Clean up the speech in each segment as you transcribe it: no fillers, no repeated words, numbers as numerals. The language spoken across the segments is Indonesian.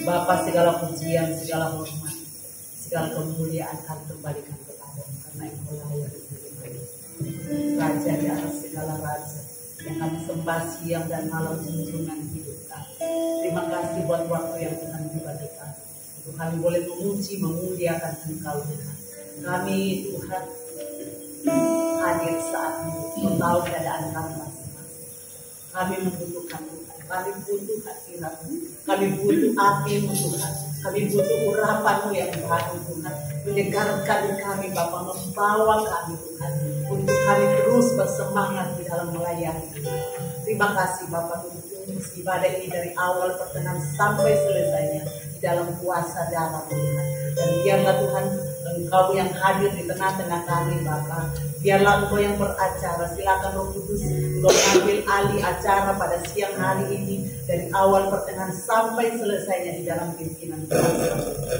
Bapa, segala pujian, segala hormat, segala kemuliaan kami kembalikan kepadamu karena Engkau layak diterima. Raja di atas segala raja yang kami sembah siang dan malam junjungan hidup kami. Terima kasih buat waktu yang Tuhan berikan untuk kami boleh memuji, memuliakan Engkau Tuhan. Kami Tuhan hadir saat ini, Kau tahu keadaan kami masing-masing. Kami membutuhkan Tuhan. Kami butuh hadirat-Mu, kami butuh api-Mu Tuhan, kami butuh urapan-Mu yang baru Tuhan, menyegarkan kami Bapa, membawa kami Tuhan, untuk kami terus bersemangat di dalam melayani Tuhan. Terima kasih Bapa untuk ibadah ini dari awal pertengahan sampai selesainya di dalam kuasa darah Tuhan. Dan biarlah Tuhan Engkau yang hadir di tengah-tengah kami Bapa. Biarlah Engkau yang beracara. Silakan Roh Kudus Engkau ambil alih acara pada siang hari ini dari awal pertengahan sampai selesainya di dalam pimpinan kuasa.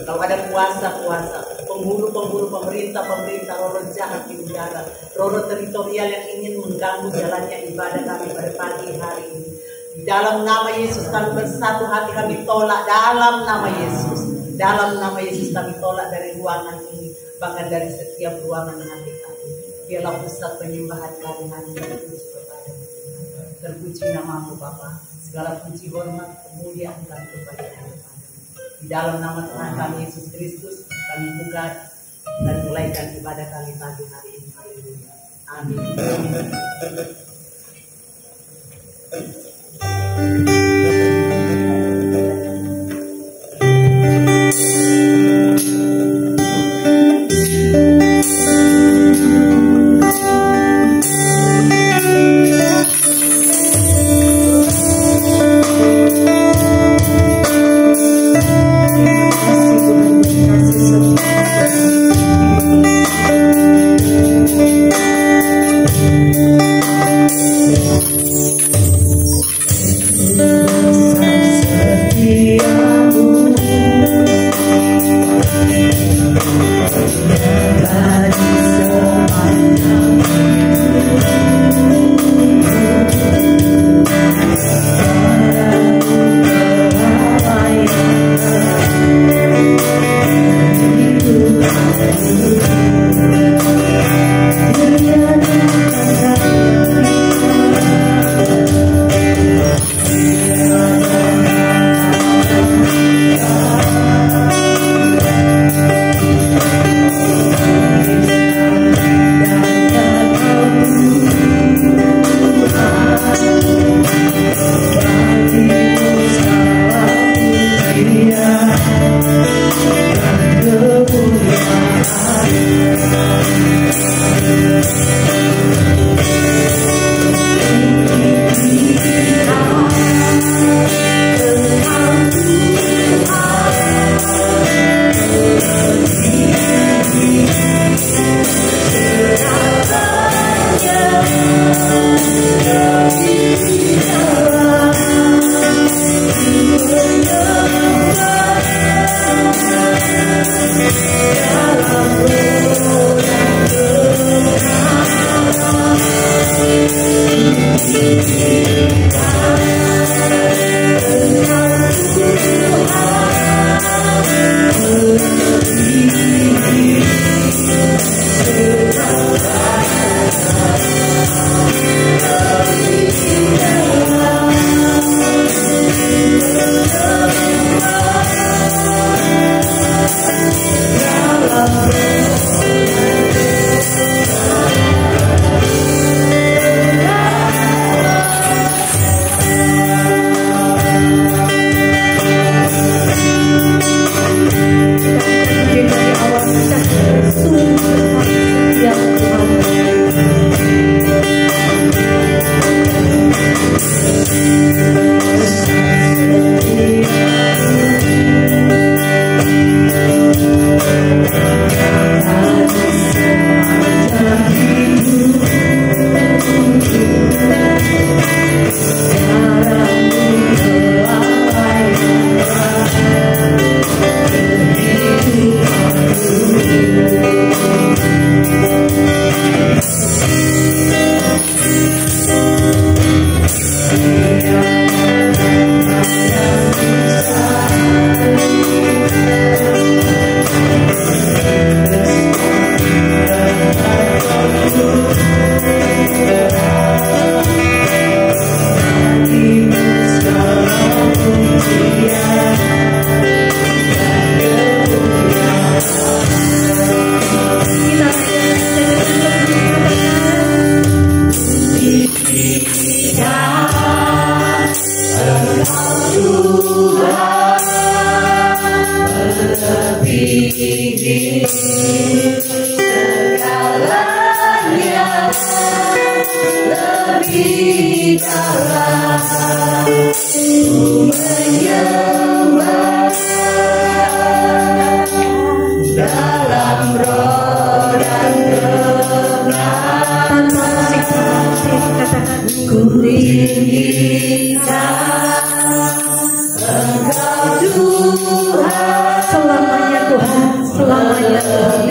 Kalau ada kuasa-kuasa, penghulu-penghulu, pemerintah-pemerintah, roh jahat di udara, roh teritorial yang ingin mengganggu jalannya ibadah kami pada pagi hari ini. Di dalam nama Yesus kami bersatu hati, kami tolak dalam nama Yesus. Dalam nama Yesus kami tolak dari ruangan ini, bahkan dari setiap ruangan hati kami. Biarlah pusat penyembahan kami hanya terus kepada-Mu. Terpuji nama-Mu Bapa. Segala puji, hormat, kemuliaan kami kepada Mu. Di dalam nama Tuhan kami Yesus Kristus kami buka dan mulaikan ibadah kami pagi hari ini. Haleluya. Amin. Thank you. segalanya lebih dalam. Ku menyembah dalam roh dan kebenaran. Ku tinggikan Engkau Tuhan, selamanya Tuhan, selamanya Tuhan.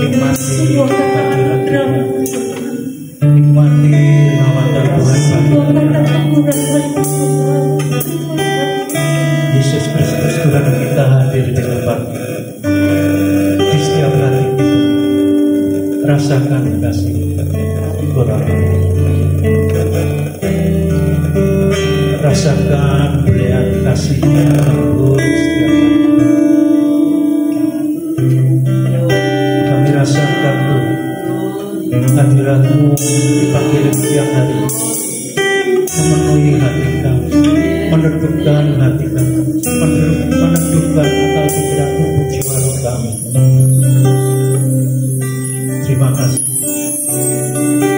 nikmati hadirat Tuhan, nikmati lawatan Tuhan. Yesus Kristus Tuhan kita hadir di tempat di setiap hati kita. Rasakan kasih Tuhan, rasakan belian kasih-Nya menembus setiap hati. Kami rasakan Tuhan hadirat-Mu di pagi siang hari, memenuhi hati kami, menentukan hati kami, menentukan akal pikiran tubuh jiwa roh kami. Terima kasih.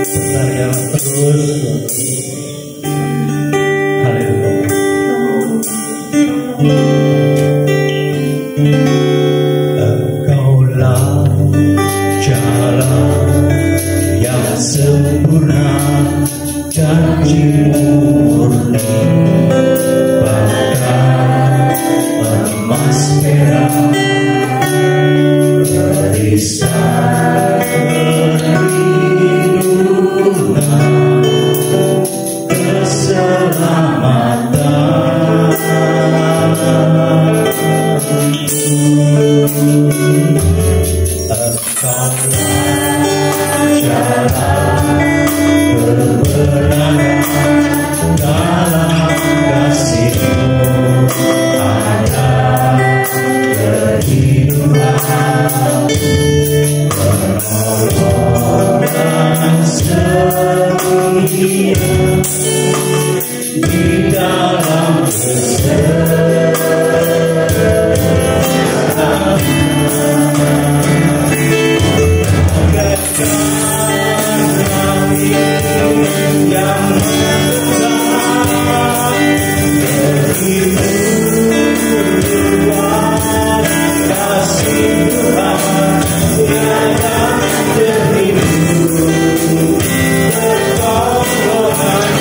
Berkarya terus. Haleluya. Engkaulah jalan yang sempurna, janji-Mu murni, bahkan emas perak, barisan perlindungan, keselamatan. Engkaulah jalan kebenaran, dalam kasih-Mu ada kehidupan, pertolongan setia di dalam kesehatan. Kami yang menentang beribu luar kasih Tuhan, tiada terhibur pertolongan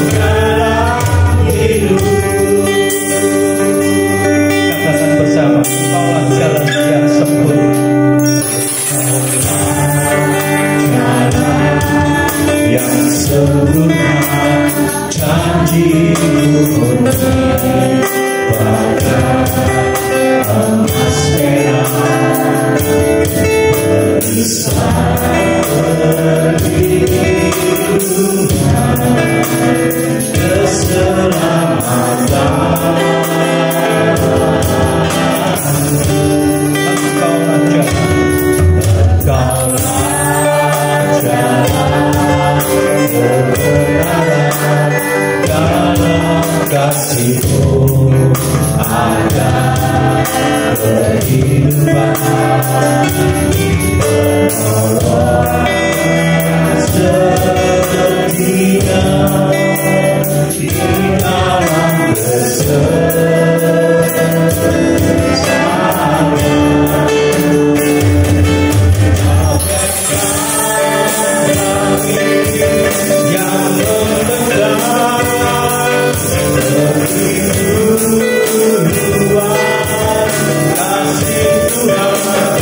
dalam hidup. Katakan bersama, Engkaulah jalan yang sempurna, jalan yang sempurna, janji-Mu murni, bahkan emas perak, barisan perlindungan, keselamatan. Engkaulah jalan kebenaran, dalam kasih-Mu ada kehidupan, pertolongan setia di dalam kesesakan. Yang menentang beribu luar kasih Tuhan,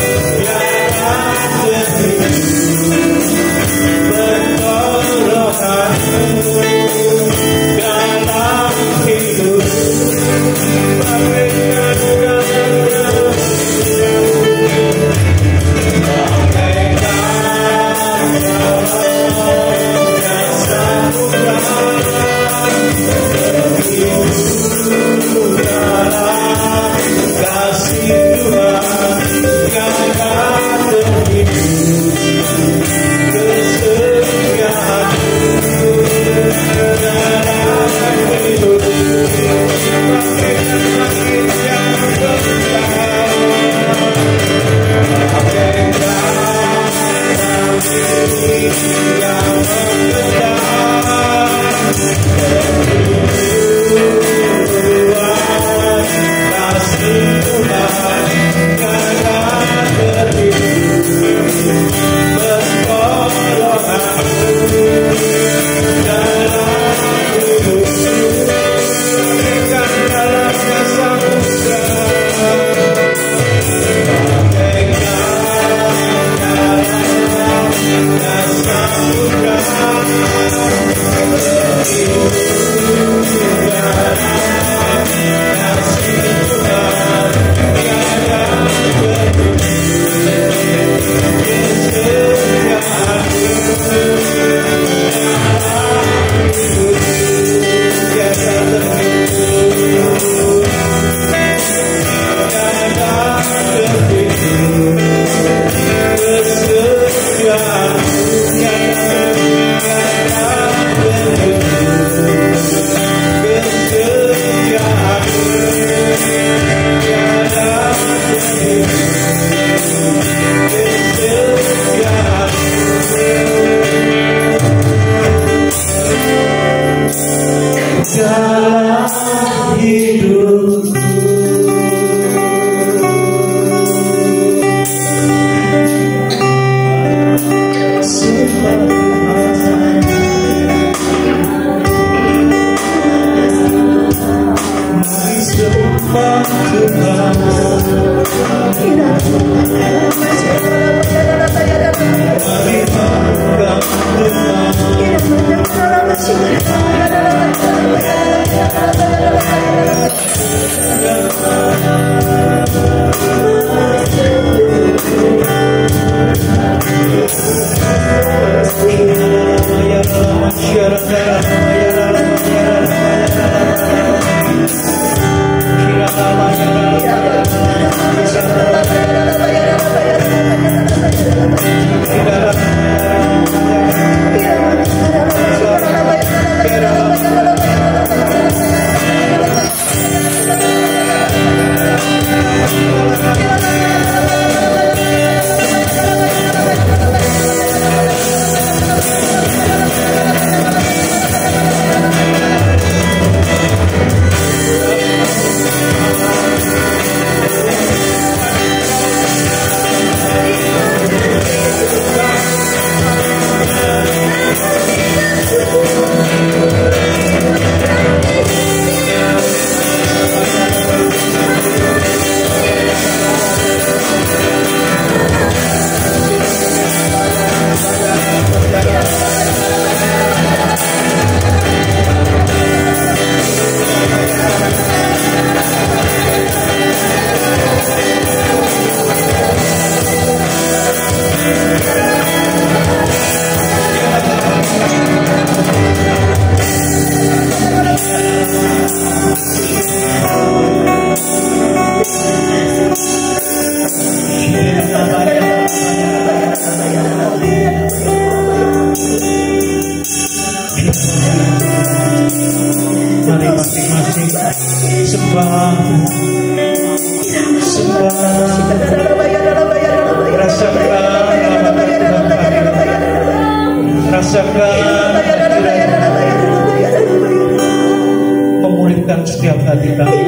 setiap hati kami,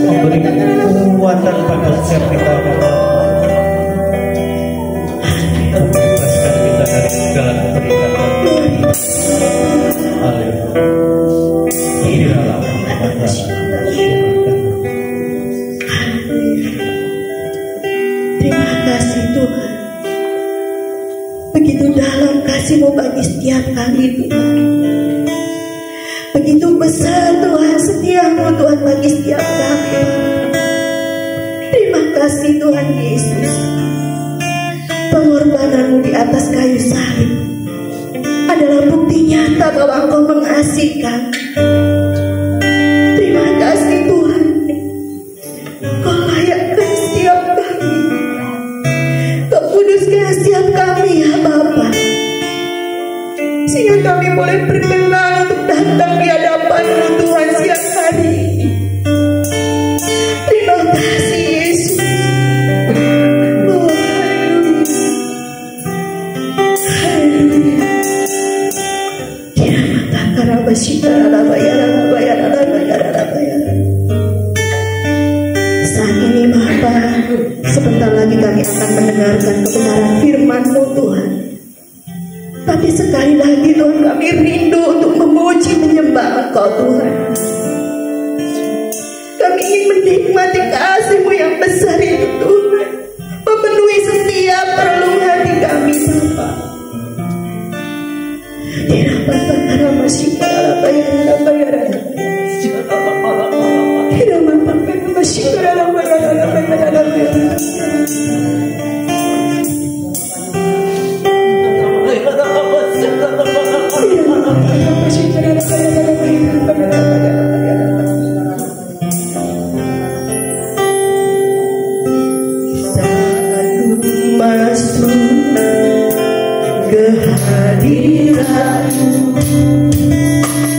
memberi kekuatan pada setiap kita, membebaskan kita dari segala keterikatan. Haleluya. Inilah terima kasih Tuhan. Begitu dalam kasih-Mu bagi setiap kami Tuhan. Begitu besar Tuhan setia-Mu Tuhan bagi setiap kami. Terima kasih Tuhan Yesus. Pengorbanan-Mu di atas kayu salib adalah bukti nyata bahwa Engkau mengasihi kami. Terima kasih Tuhan. Kau layakkan setiap kami. Kau kuduskan setiap kami ya Bapa, sehingga kami boleh berkenan untuk datang di hadapan-Mu Tuhan siang hari ini. Terima kasih Yesus. Oh haleluya. Haleluya. Saat ini Bapa, sebentar lagi kami akan mendengarkan kebenaran firman-Mu Tuhan. Tapi sekali lagi Tuhan, kami rindu untuk memuji menyembah Engkau Tuhan. Kami ingin menikmati kasih-Mu yang besar itu Tuhan, memenuhi setiap relung hati kami Bapa.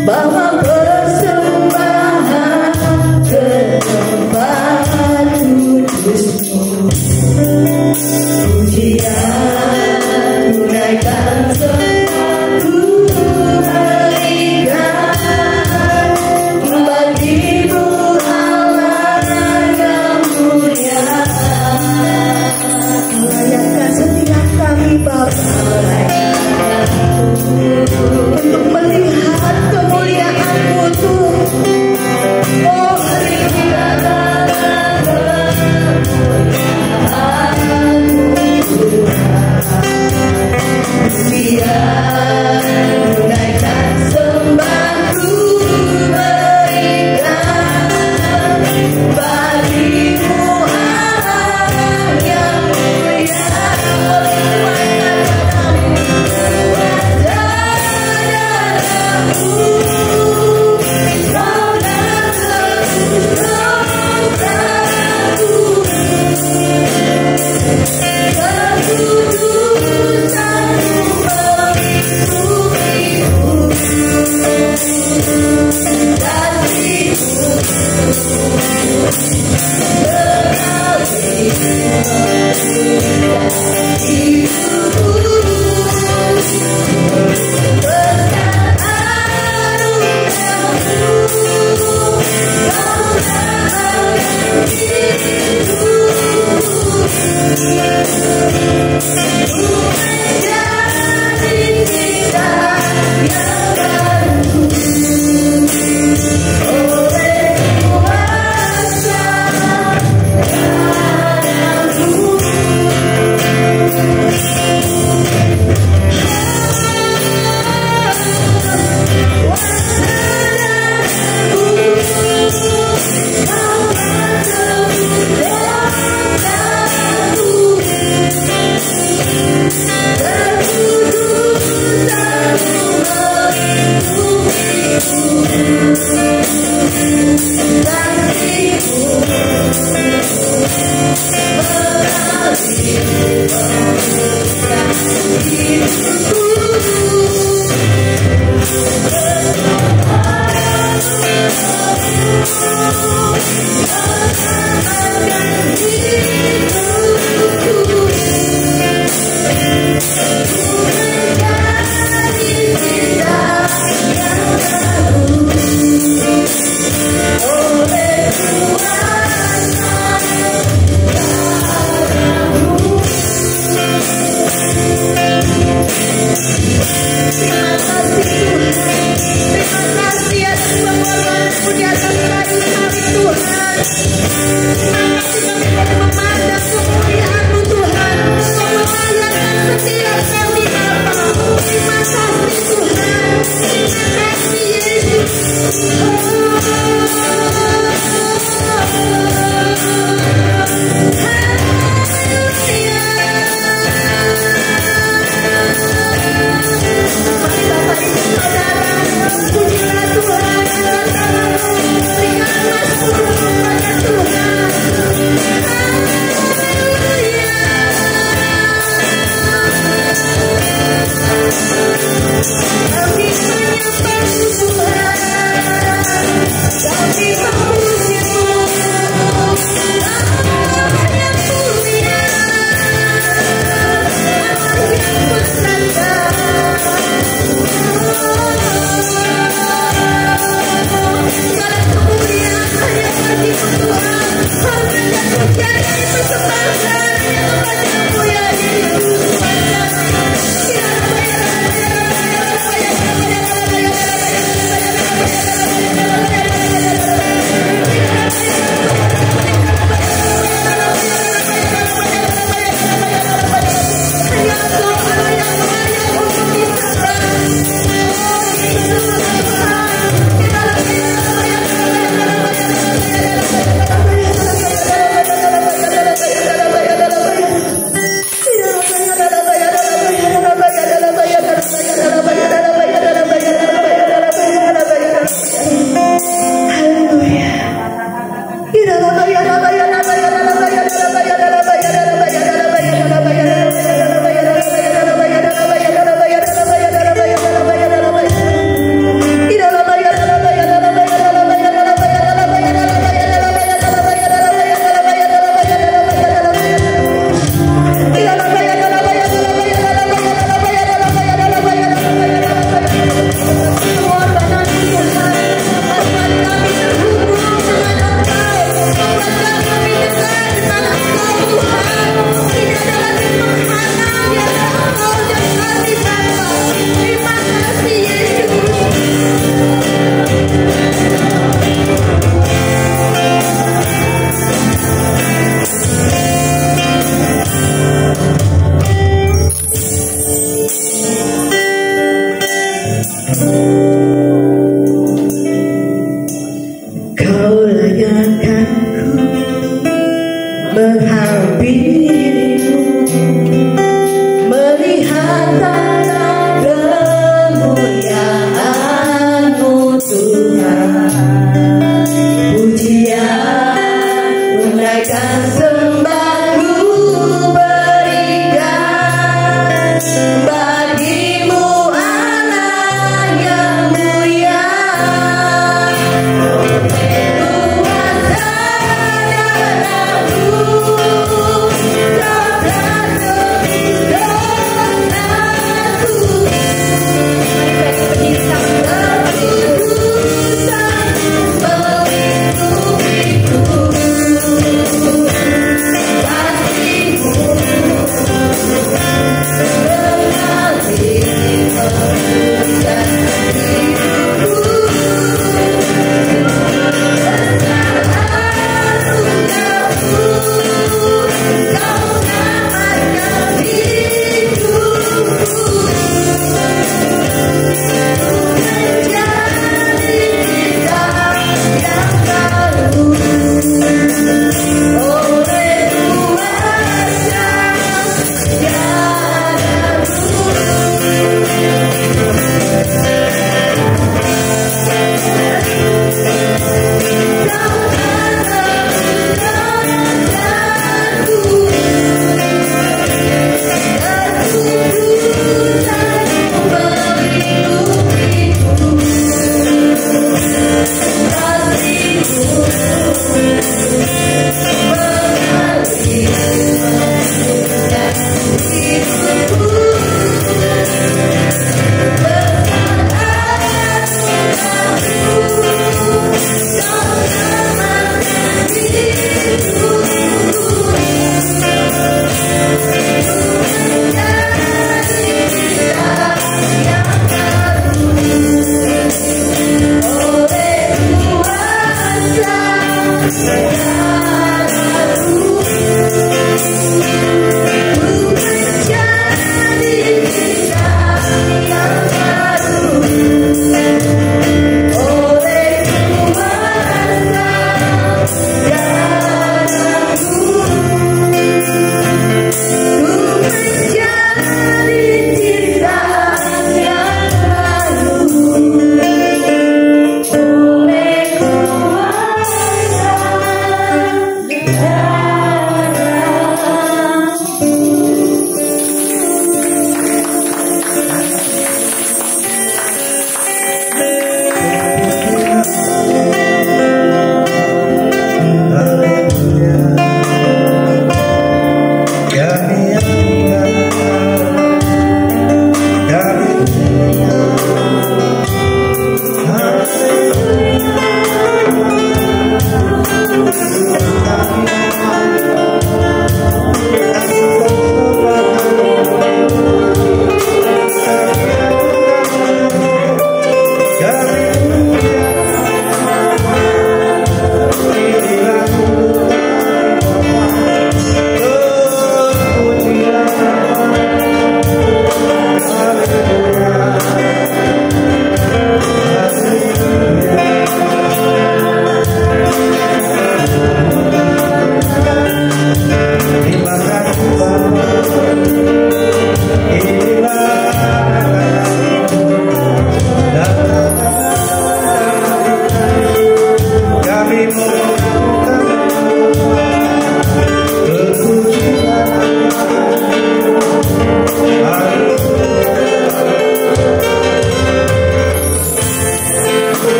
Bawa persembahan ke tempat kudus-Mu. Pujian tunaikan sembahku berikan bagi-Mu Allah yang mulia. Layakkan setiap kami Bapa untuk melihat kemuliaan-Mu Tuhan. Oh biar tunaikan sembahku berikan bagi-Mu Allah yang mulia.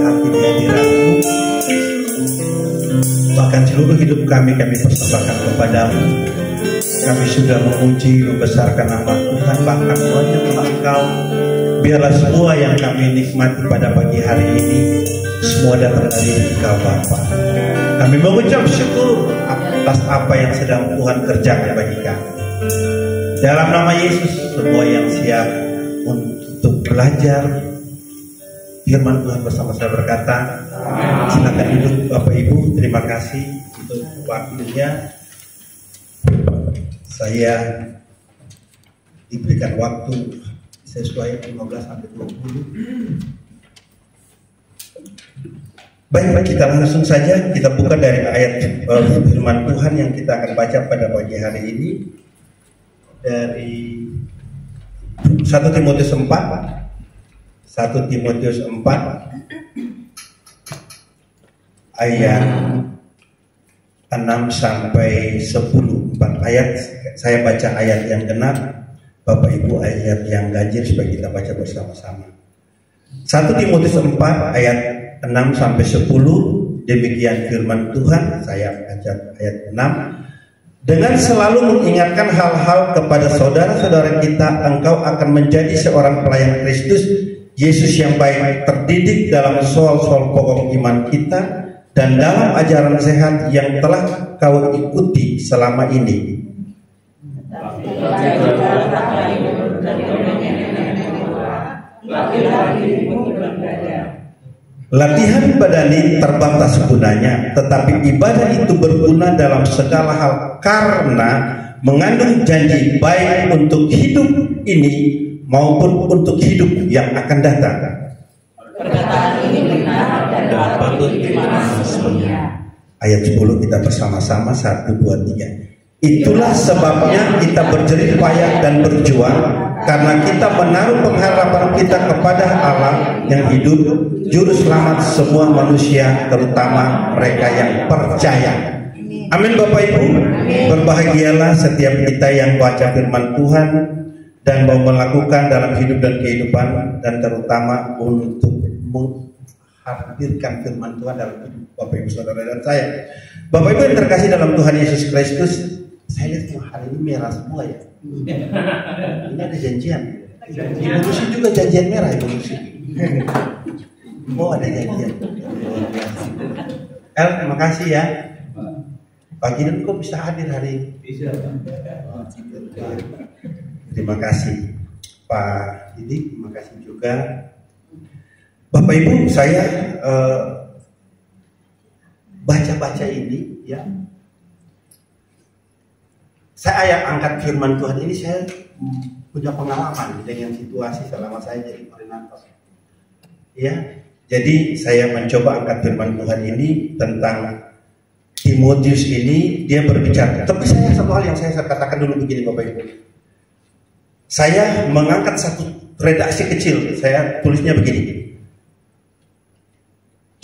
hati di hadirat-Mu. Bahkan seluruh hidup kami persembahkan kepadamu. Kami sudah memuji, membesarkan nama Tuhan, bahkan banyak Engkau. Biarlah semua yang kami nikmati pada pagi hari ini semua datang dari Engkau Bapa. Kami mengucap syukur atas apa yang sedang Tuhan kerjakan bagi kami. Dalam nama Yesus, semua yang siap untuk belajar firman Tuhan bersama saya berkata, silakan duduk Bapak Ibu. Terima kasih untuk waktunya. Saya diberikan waktu sesuai 15 sampai 20. Baik, kita langsung saja kita buka dari ayat firman Tuhan yang kita akan baca pada pagi hari ini dari 1 Timotius 4 ayat 6 sampai 10. 4 ayat saya baca ayat yang genap, Bapak Ibu ayat yang ganjil supaya kita baca bersama-sama. 1 Timotius 4 ayat 6 sampai 10. Demikian firman Tuhan. Saya baca ayat 6. Dengan selalu mengingatkan hal-hal kepada saudara-saudara kita, engkau akan menjadi seorang pelayan Kristus Yesus yang baik, terdidik dalam soal-soal pokok iman kita dan dalam ajaran sehat yang telah kau ikuti selama ini. Latihan badani terbatas gunanya, tetapi ibadah itu berguna dalam segala hal karena mengandung janji baik untuk hidup ini maupun untuk hidup yang akan datang. Perkataan ini benar dan patut dimaklumi sepenuhnya. Ayat 10 kita bersama-sama 1, 2, 3. Itulah sebabnya kita berjerih payah dan berjuang, karena kita menaruh pengharapan kita kepada Allah yang hidup, juru selamat semua manusia, terutama mereka yang percaya. Amin Bapak Ibu. Berbahagialah setiap kita yang baca firman Tuhan dan mau melakukan dalam hidup dan kehidupan, dan terutama untuk menghadirkan firman Tuhan dalam hidup Bapak Ibu Saudara dan saya. Bapak Ibu yang terkasih dalam Tuhan Yesus Kristus, saya lihat semua hari ini merah semua ya. Ini ada janjian. Ibu Lucy juga janjian merah Ibu Lucy. Oh ada janjian. El, terima kasih ya. Pagi ini kok bisa hadir hari ini? Terima kasih Pak Didik, terima kasih juga Bapak Ibu. Saya baca-baca ini ya, saya angkat firman Tuhan ini, saya punya pengalaman dengan situasi selama saya jadi koordinator ya. Jadi saya mencoba angkat firman Tuhan ini tentang Timotius ini. Dia berbicara, tapi saya satu hal yang saya katakan dulu begini Bapak Ibu. Saya mengangkat satu redaksi kecil, saya tulisnya begini.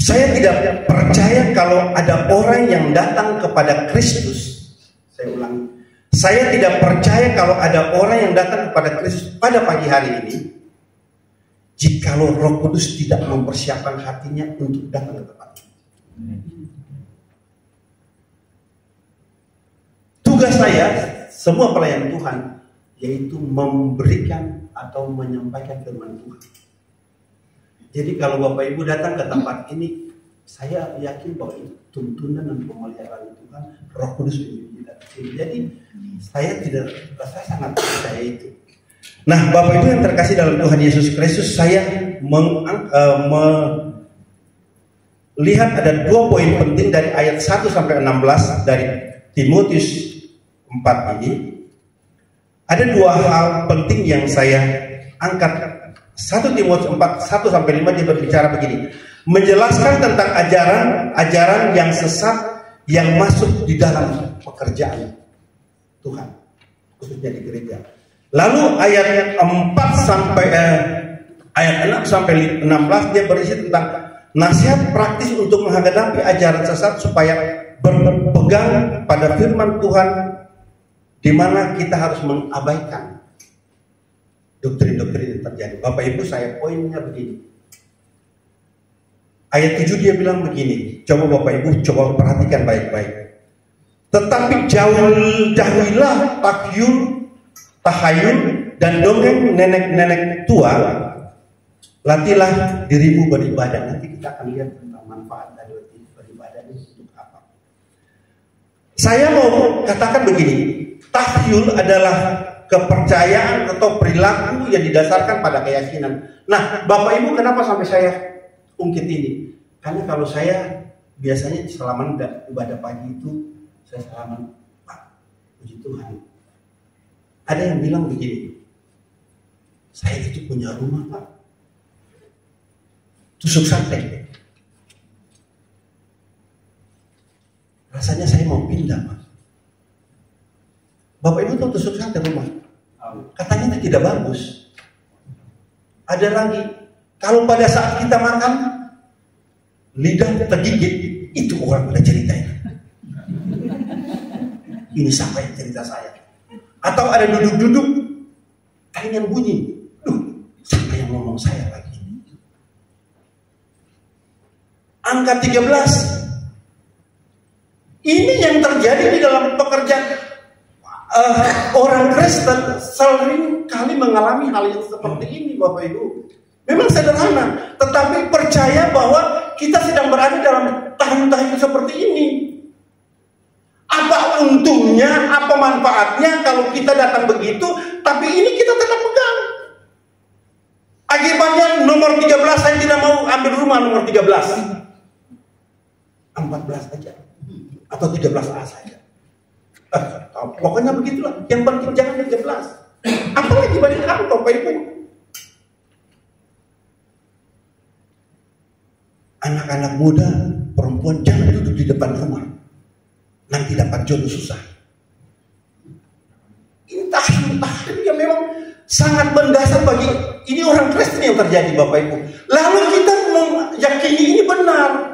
Saya tidak percaya kalau ada orang yang datang kepada Kristus. Saya ulangi. Saya tidak percaya kalau ada orang yang datang kepada Kristus pada pagi hari ini jikalau Roh Kudus tidak mempersiapkan hatinya untuk datang ke tempat ini. Tugas saya, semua pelayan Tuhan, yaitu memberikan atau menyampaikan firman Tuhan. Jadi kalau Bapak Ibu datang ke tempat ini, saya yakin bahwa itu tuntunan dan pemeliharaan Tuhan, Roh Kudus tidak. Jadi saya sangat percaya itu. Nah, Bapak Ibu yang terkasih dalam Tuhan Yesus Kristus, saya melihat ada 2 poin penting dari ayat 1 sampai 16 dari Timotius 4 ini. Ada 2 hal penting yang saya angkat. 1 Timotius 4, 1 sampai 5 dia berbicara begini. Menjelaskan tentang ajaran yang sesat yang masuk di dalam pekerjaan Tuhan, khususnya di gereja. Lalu ayat 6 sampai 16 dia berisi tentang nasihat praktis untuk menghadapi ajaran sesat supaya berpegang pada firman Tuhan, di mana kita harus mengabaikan doktrin-doktrin yang terjadi. Bapak Ibu, saya poinnya begini. Ayat 7 dia bilang begini, coba Bapak Ibu coba perhatikan baik-baik. Tetapi jauhilah tahayul dan dongeng nenek-nenek tua, latihlah dirimu beribadah. Nanti kita akan lihat tentang manfaat dari beribadah ini untuk apa. Saya mau katakan begini, tahyul adalah kepercayaan atau perilaku yang didasarkan pada keyakinan. Nah, Bapak Ibu kenapa sampai saya ungkit ini? Karena kalau saya biasanya selama ibadah pagi itu saya salaman, Pak, puji Tuhan. Ada yang bilang begini, saya itu punya rumah, Pak, tusuk sate. Rasanya saya mau pindah, Pak. Bapak Ibu tahu tusuk sate rumah? Katanya itu tidak bagus. Ada lagi, kalau pada saat kita makan lidah tergigit, itu orang pada ceritanya. Ini siapa yang cerita saya? Atau ada duduk-duduk, yang bunyi. Duh, siapa yang ngomong saya lagi? Angka 13. Ini yang terjadi di dalam pekerjaan orang Kristen sering kali mengalami hal yang seperti ini, Bapak Ibu. Memang sederhana, tetapi percaya bahwa kita sedang berada dalam tahun-tahun seperti ini. Apa untungnya, apa manfaatnya kalau kita datang begitu, tapi ini kita tetap pegang. Akibatnya nomor 13, saya tidak mau ambil rumah nomor 13. 14 aja. Atau 13A saja. Pokoknya begitulah. Yang penting jangan 13. Apalagi banyak hal, Bapak Ibu. Anak-anak muda, perempuan jangan duduk di depan rumah. Nanti dapat jodoh susah. Ini tahyul yang memang sangat mendasar bagi ini orang Kristen yang terjadi, Bapak Ibu. Lalu kita meyakini ini benar.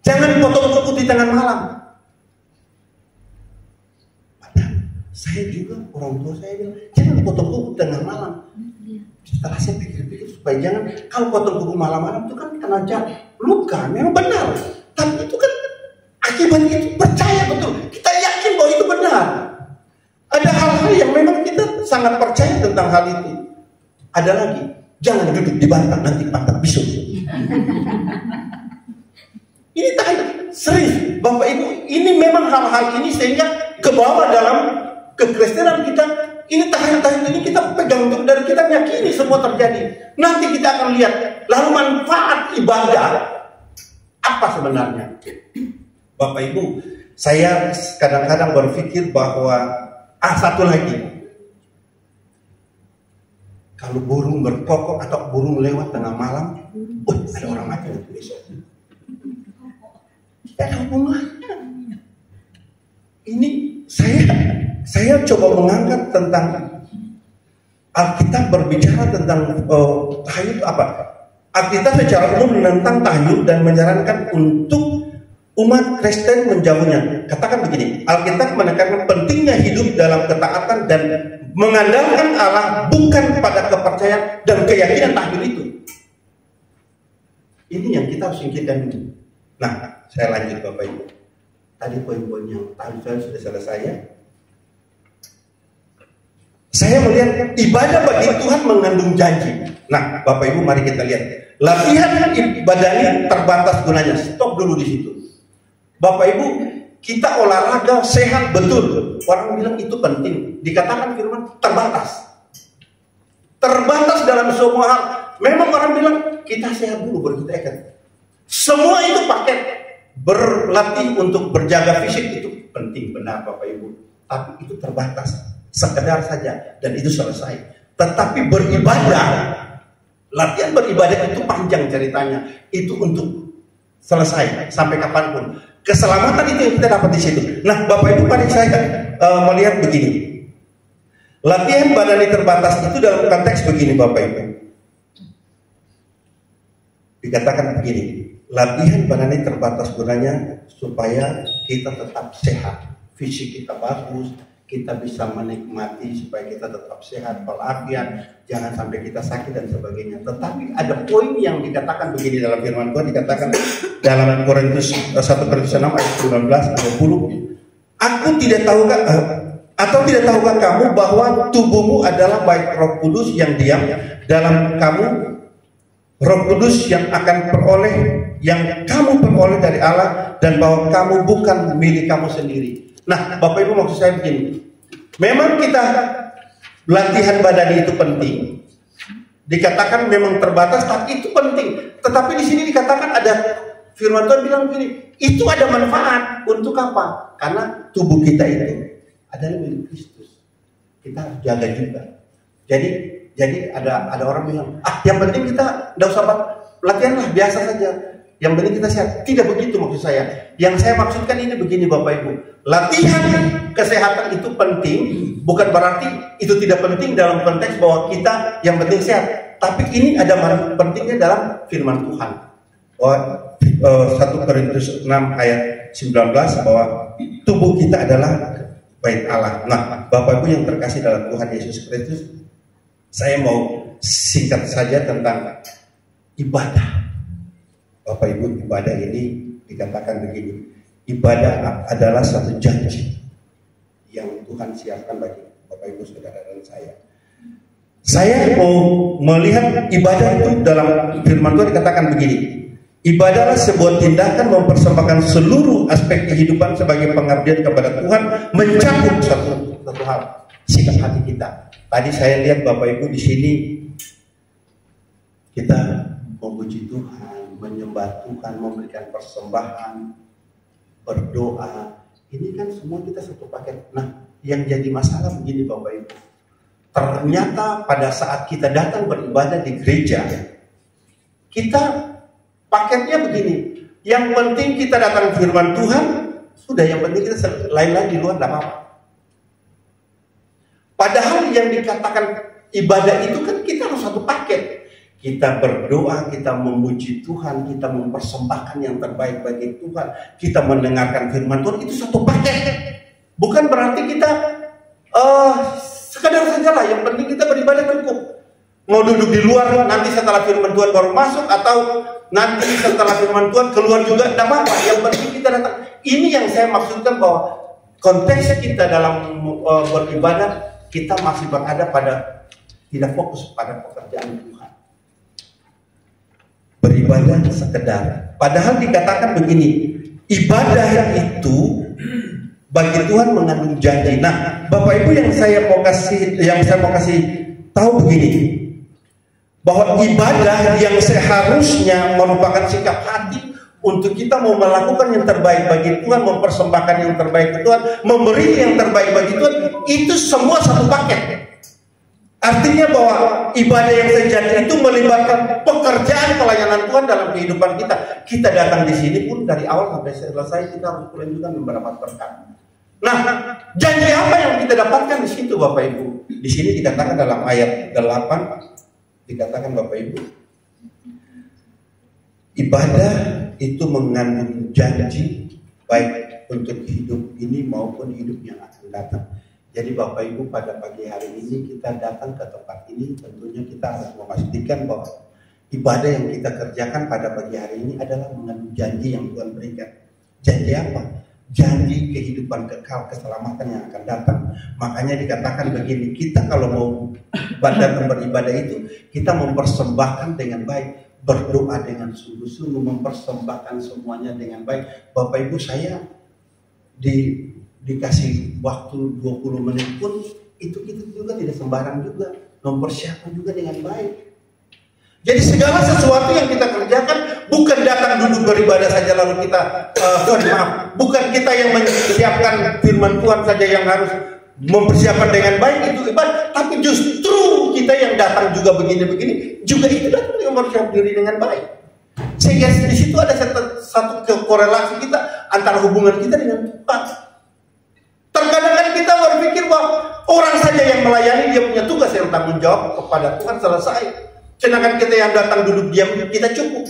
Jangan potong kuku di tengah malam. Padahal saya juga, orang tua saya bilang, jangan potong kuku di tengah malam. Setelah saya pikir-pikir supaya jangan, kalau potong kuku malam-malam itu kan kena luka, memang benar. Tapi itu kan akibatnya itu percaya betul. Kita yakin bahwa itu benar. Ada hal-hal yang memang kita sangat percaya tentang hal itu. Ada lagi, jangan duduk di bantal nanti pantat bisu. Ini tak serius, Bapak Ibu. Ini memang hal-hal ini sehingga ke bawah dalam kekristenan kita. Ini tahan-tahan ini kita pegang dan kita yakini semua terjadi. Nanti kita akan lihat. Lalu manfaat ibadah apa sebenarnya? Bapak Ibu, saya kadang-kadang berpikir bahwa satu lagi. Kalau burung berkokok atau burung lewat tengah malam, ada orang mati besok. Tidak ada hubungannya. Ini saya coba mengangkat tentang Alkitab berbicara tentang tahyul itu apa? Alkitab secara umum menentang tahyul dan menyarankan untuk umat Kristen menjauhnya. Katakan begini, Alkitab menekankan pentingnya hidup dalam ketaatan dan mengandalkan Allah bukan pada kepercayaan dan keyakinan tahyul itu. Ini yang kita harus singkirkan dulu. Nah, saya lanjut Bapak Ibu. Tadi poin-poin yang tahyul sudah selesai ya. Saya melihat ibadah bagi Tuhan mengandung janji. Nah, Bapak Ibu mari kita lihat. Latihan ibadah ini terbatas gunanya. Stop dulu di situ. Bapak Ibu, kita olahraga sehat betul. Orang bilang itu penting. Dikatakan firman terbatas. Terbatas dalam semua hal. Memang orang bilang kita sehat dulu baru kita ikat. Semua itu paket. Berlatih untuk berjaga fisik itu penting, benar Bapak Ibu. Tapi itu terbatas. Sekedar saja dan itu selesai. Tetapi beribadah, latihan beribadah itu panjang ceritanya. Itu untuk selesai sampai kapanpun. Keselamatan itu yang kita dapat di situ. Nah, Bapak Ibu, mari saya melihat begini. Latihan badani terbatas itu dalam konteks begini, Bapak Ibu. Dikatakan begini, latihan badani terbatas gunanya supaya kita tetap sehat, fisik kita bagus. kita bisa menikmati supaya kita tetap sehat, walafiat, jangan sampai kita sakit dan sebagainya. Tetapi ada poin yang dikatakan begini dalam firman Tuhan, dikatakan dalam Korintus 1 Korintus 6 ayat 19-20. Aku tidak tahukah atau tidak tahukah kamu bahwa tubuhmu adalah bait Roh Kudus yang diam dalam kamu, Roh Kudus yang kamu peroleh dari Allah, dan bahwa kamu bukan milik kamu sendiri. Nah, Bapak Ibu, maksud saya begini. Memang kita latihan badan itu penting. Dikatakan memang terbatas, tapi itu penting. Tetapi di sini dikatakan ada firman Tuhan bilang begini, itu ada manfaat untuk apa? Karena tubuh kita itu adalah milik Kristus. Kita harus jaga juga. Jadi ada orang bilang, yang penting kita tidak usah latihan lah, biasa saja. Yang penting kita sehat. Tidak begitu maksud saya. Yang saya maksudkan ini begini Bapak Ibu. Latihan kesehatan itu penting. Bukan berarti itu tidak penting dalam konteks bahwa kita yang penting sehat. Tapi ini ada pentingnya dalam firman Tuhan. Bahwa 1 Korintus 6 ayat 19 bahwa tubuh kita adalah bait Allah. Nah, Bapak Ibu yang terkasih dalam Tuhan Yesus Kristus, saya mau singkat saja tentang ibadah. Bapak Ibu, ibadah ini dikatakan begini, ibadah adalah satu janji yang Tuhan siapkan bagi Bapak Ibu, saudara dan saya. Saya mau melihat ibadah itu dalam firman Tuhan dikatakan begini, ibadah adalah sebuah tindakan mempersembahkan seluruh aspek kehidupan sebagai pengabdian kepada Tuhan, mencakup satu hal, sikap hati kita. Tadi saya lihat Bapak Ibu di sini kita memuji Tuhan, menyembah Tuhan, memberikan persembahan, berdoa. Ini kan semua kita satu paket. Nah, yang jadi masalah begini Bapak Ibu. Ternyata pada saat kita datang beribadah di gereja, kita paketnya begini. Yang penting kita datang firman Tuhan, sudah, yang penting kita lain-lain di luar tidak apa-apa. Padahal yang dikatakan ibadah itu kan kita harus satu paket. Kita berdoa, kita memuji Tuhan, kita mempersembahkan yang terbaik bagi Tuhan, kita mendengarkan firman Tuhan, itu satu paket. Bukan berarti kita sekadar saja lah, yang penting kita beribadah cukup. Mau duduk di luar, nanti setelah firman Tuhan baru masuk, atau nanti setelah firman Tuhan keluar juga, tidak apa-apa. Yang penting kita datang. Ini yang saya maksudkan bahwa konteks kita dalam beribadah, kita masih berada pada, tidak fokus pada pekerjaan Tuhan. Beribadah sekedar. Padahal dikatakan begini, ibadah itu bagi Tuhan mengandung janji. Nah, Bapak Ibu yang saya mau kasih tahu begini, bahwa ibadah yang seharusnya merupakan sikap hati untuk kita mau melakukan yang terbaik bagi Tuhan, mempersembahkan yang terbaik bagi Tuhan, memberi yang terbaik bagi Tuhan, itu semua satu paket. Artinya bahwa ibadah yang sejati itu melibatkan pekerjaan pelayanan Tuhan dalam kehidupan kita. Kita datang di sini pun dari awal sampai selesai kita harus melanjutkan mendapat berkat. Nah, janji apa yang kita dapatkan di situ Bapak Ibu? Di sini dikatakan dalam ayat 8, dikatakan Bapak Ibu, ibadah itu mengandung janji baik untuk hidup ini maupun hidup yang akan datang. Jadi Bapak Ibu, pada pagi hari ini kita datang ke tempat ini, tentunya kita harus memastikan bahwa ibadah yang kita kerjakan pada pagi hari ini adalah mengandung janji yang Tuhan berikan. Janji apa? Janji kehidupan kekal, keselamatan yang akan datang. Makanya dikatakan begini, kita kalau mau beribadah itu, kita mempersembahkan dengan baik, berdoa dengan sungguh-sungguh, mempersembahkan semuanya dengan baik. Bapak Ibu, saya dikasih waktu 20 menit pun itu kita juga tidak sembarang juga, mempersiapkan juga dengan baik. Jadi segala sesuatu yang kita kerjakan bukan datang duduk beribadah saja lalu kita bukan kita yang mempersiapkan firman Tuhan saja yang harus mempersiapkan dengan baik itu ibadah, tapi justru kita yang datang juga begini-begini juga itu datang yang mempersiapkan diri dengan baik. Sehingga di situ ada satu korelasi kita antara hubungan kita dengan Tuhan. Terkadang kan kita berpikir bahwa orang saja yang melayani dia punya tugas yang tanggung jawab kepada Tuhan selesai. Sedangkan kita yang datang duduk diam kita cukup.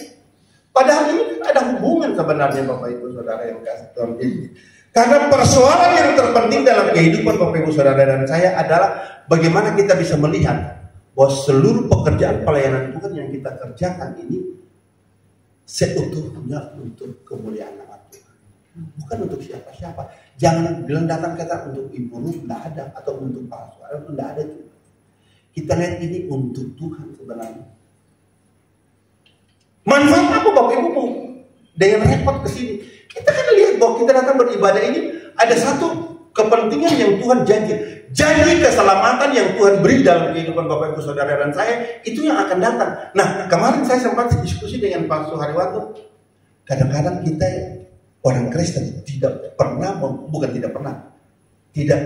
Padahal ini ada hubungan sebenarnya Bapak Ibu Saudara yang kasih Tuhan. Karena persoalan yang terpenting dalam kehidupan Bapak Ibu Saudara dan saya adalah bagaimana kita bisa melihat bahwa seluruh pekerjaan pelayanan Tuhan yang kita kerjakan ini seutuhnya untuk kemuliaan nama Tuhan, bukan untuk siapa-siapa. Jangan bilang datang kata untuk Ibu Ruh, tidak ada, atau untuk Pak Suara, itu tidak ada. Kita lihat ini untuk Tuhan sebenarnya. Manfaat apa Bapak Ibu mau dengan repot ke sini? Kita kan lihat bahwa kita datang beribadah ini ada satu kepentingan yang Tuhan janji. Janji keselamatan yang Tuhan beri dalam kehidupan Bapak Ibu Saudara dan saya, itu yang akan datang. Nah, kemarin saya sempat diskusi dengan Pak Suharyanto. Kadang-kadang kita orang Kristen tidak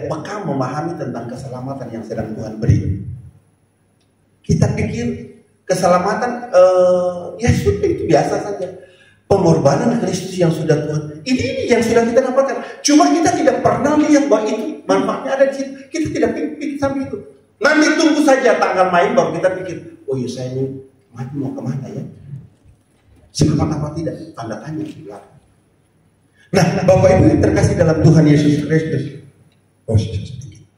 peka memahami tentang keselamatan yang sedang Tuhan beri. Kita pikir keselamatan ya sudah, itu biasa saja. Pengorbanan Kristus yang sudah Tuhan, ini yang sudah kita dapatkan. Cuma kita tidak pernah lihat bahwa itu manfaatnya ada di situ. Kita tidak pikir sampai itu. Nanti tunggu saja tanggal main baru kita pikir, oh iya saya ini mati mau kemana ya? Selamat apa tidak? Tanda tanya di belakang. Nah, Bapak Ibu yang terkasih dalam Tuhan Yesus Kristus. Oh, sedikit.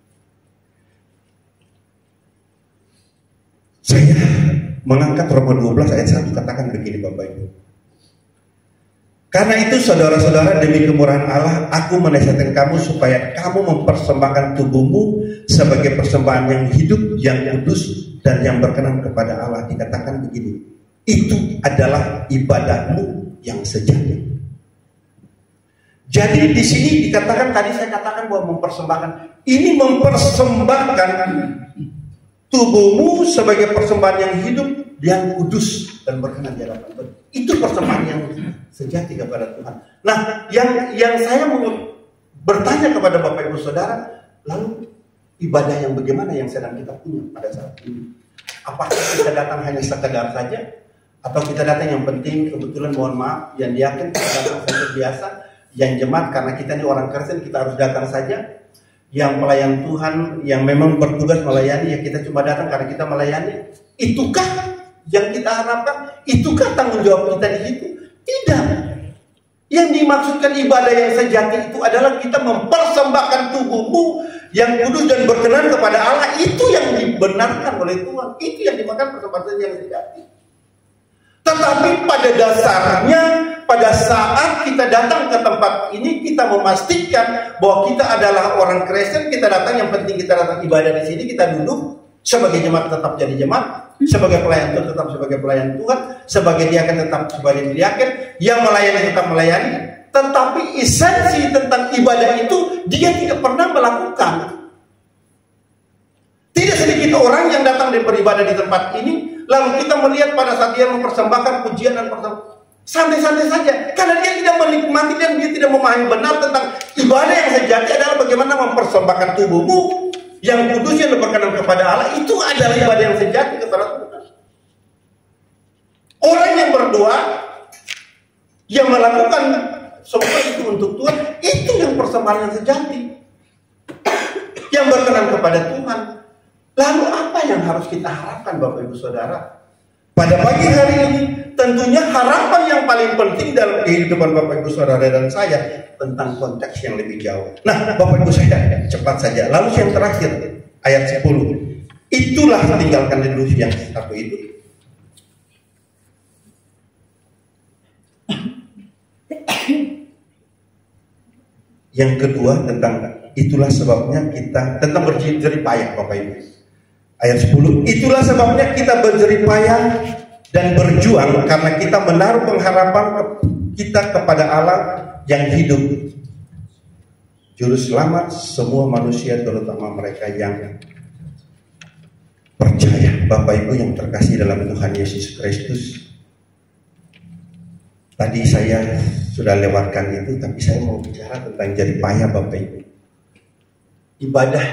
Saya mengangkat Roma 12 ayat 1, katakan begini Bapak Ibu. Karena itu saudara-saudara, demi kemurahan Allah, aku menasihatkan kamu supaya kamu mempersembahkan tubuhmu sebagai persembahan yang hidup, yang kudus, dan yang berkenan kepada Allah. Dikatakan begini, itu adalah ibadahmu yang sejati. Jadi di sini dikatakan, tadi saya katakan bahwa mempersembahkan, ini mempersembahkan tubuhmu sebagai persembahan yang hidup, yang kudus dan berkenan di hadapan Tuhan. Itu persembahan yang sejati kepada Tuhan. Nah, yang saya mau bertanya kepada Bapak Ibu Saudara, lalu ibadah yang bagaimana yang sedang kita punya pada saat ini? Apakah kita datang hanya sekedar saja, atau kita datang yang penting kebetulan mohon maaf, yang yakin kita datang saja biasa, yang jemaat karena kita ini orang Kristen kita harus datang saja. Yang pelayan Tuhan yang memang bertugas melayani, ya kita cuma datang karena kita melayani. Itukah yang kita harapkan? Itukah tanggung jawab kita di situ? Tidak. Yang dimaksudkan ibadah yang sejati itu adalah kita mempersembahkan tubuhmu yang kudus dan berkenan kepada Allah. Itu yang dibenarkan oleh Tuhan. Itu yang dimakan persembahan yang sejati. Tetapi pada dasarnya, pada saat kita datang ke tempat ini, kita memastikan bahwa kita adalah orang Kristen. Kita datang, yang penting kita datang ibadah di sini, kita duduk. Sebagai jemaat tetap jadi jemaat, sebagai pelayan Tuhan tetap sebagai pelayan Tuhan, sebagai diaken tetap sebagai diaken, yang melayani tetap melayani. Tetapi esensi tentang ibadah itu dia tidak pernah melakukan. Tidak sedikit orang yang datang dan beribadah di tempat ini, lalu kita melihat pada saat dia mempersembahkan pujian dan persembahan, santai-santai saja, karena dia tidak menikmati dan dia tidak memahami benar tentang ibadah yang sejati adalah bagaimana mempersembahkan tubuhmu yang kudus yang berkenan kepada Allah. Itu adalah ibadah yang sejati kepada Tuhan. Orang yang berdoa, yang melakukan semua itu untuk Tuhan, itu yang persembahan yang sejati, yang berkenan kepada Tuhan. Lalu apa yang harus kita harapkan Bapak Ibu Saudara? Pada pagi hari ini tentunya harapan yang paling penting dalam kehidupan Bapak Ibu Saudara dan saya tentang konteks yang lebih jauh. Nah, Bapak Ibu saya cepat saja. Lalu yang terakhir ayat 10. Itulah tinggalkan dulu yang satu itu. Yang kedua tentang itulah sebabnya kita tetap berjerih payah Bapak Ibu. Ayat 10, itulah sebabnya kita berjerih payah dan berjuang karena kita menaruh pengharapan kita kepada Allah yang hidup, juru selamat semua manusia, terutama mereka yang percaya. Bapak Ibu yang terkasih dalam Tuhan Yesus Kristus, tadi saya sudah lewatkan itu, tapi saya mau bicara tentang jerih payah Bapak Ibu. Ibadah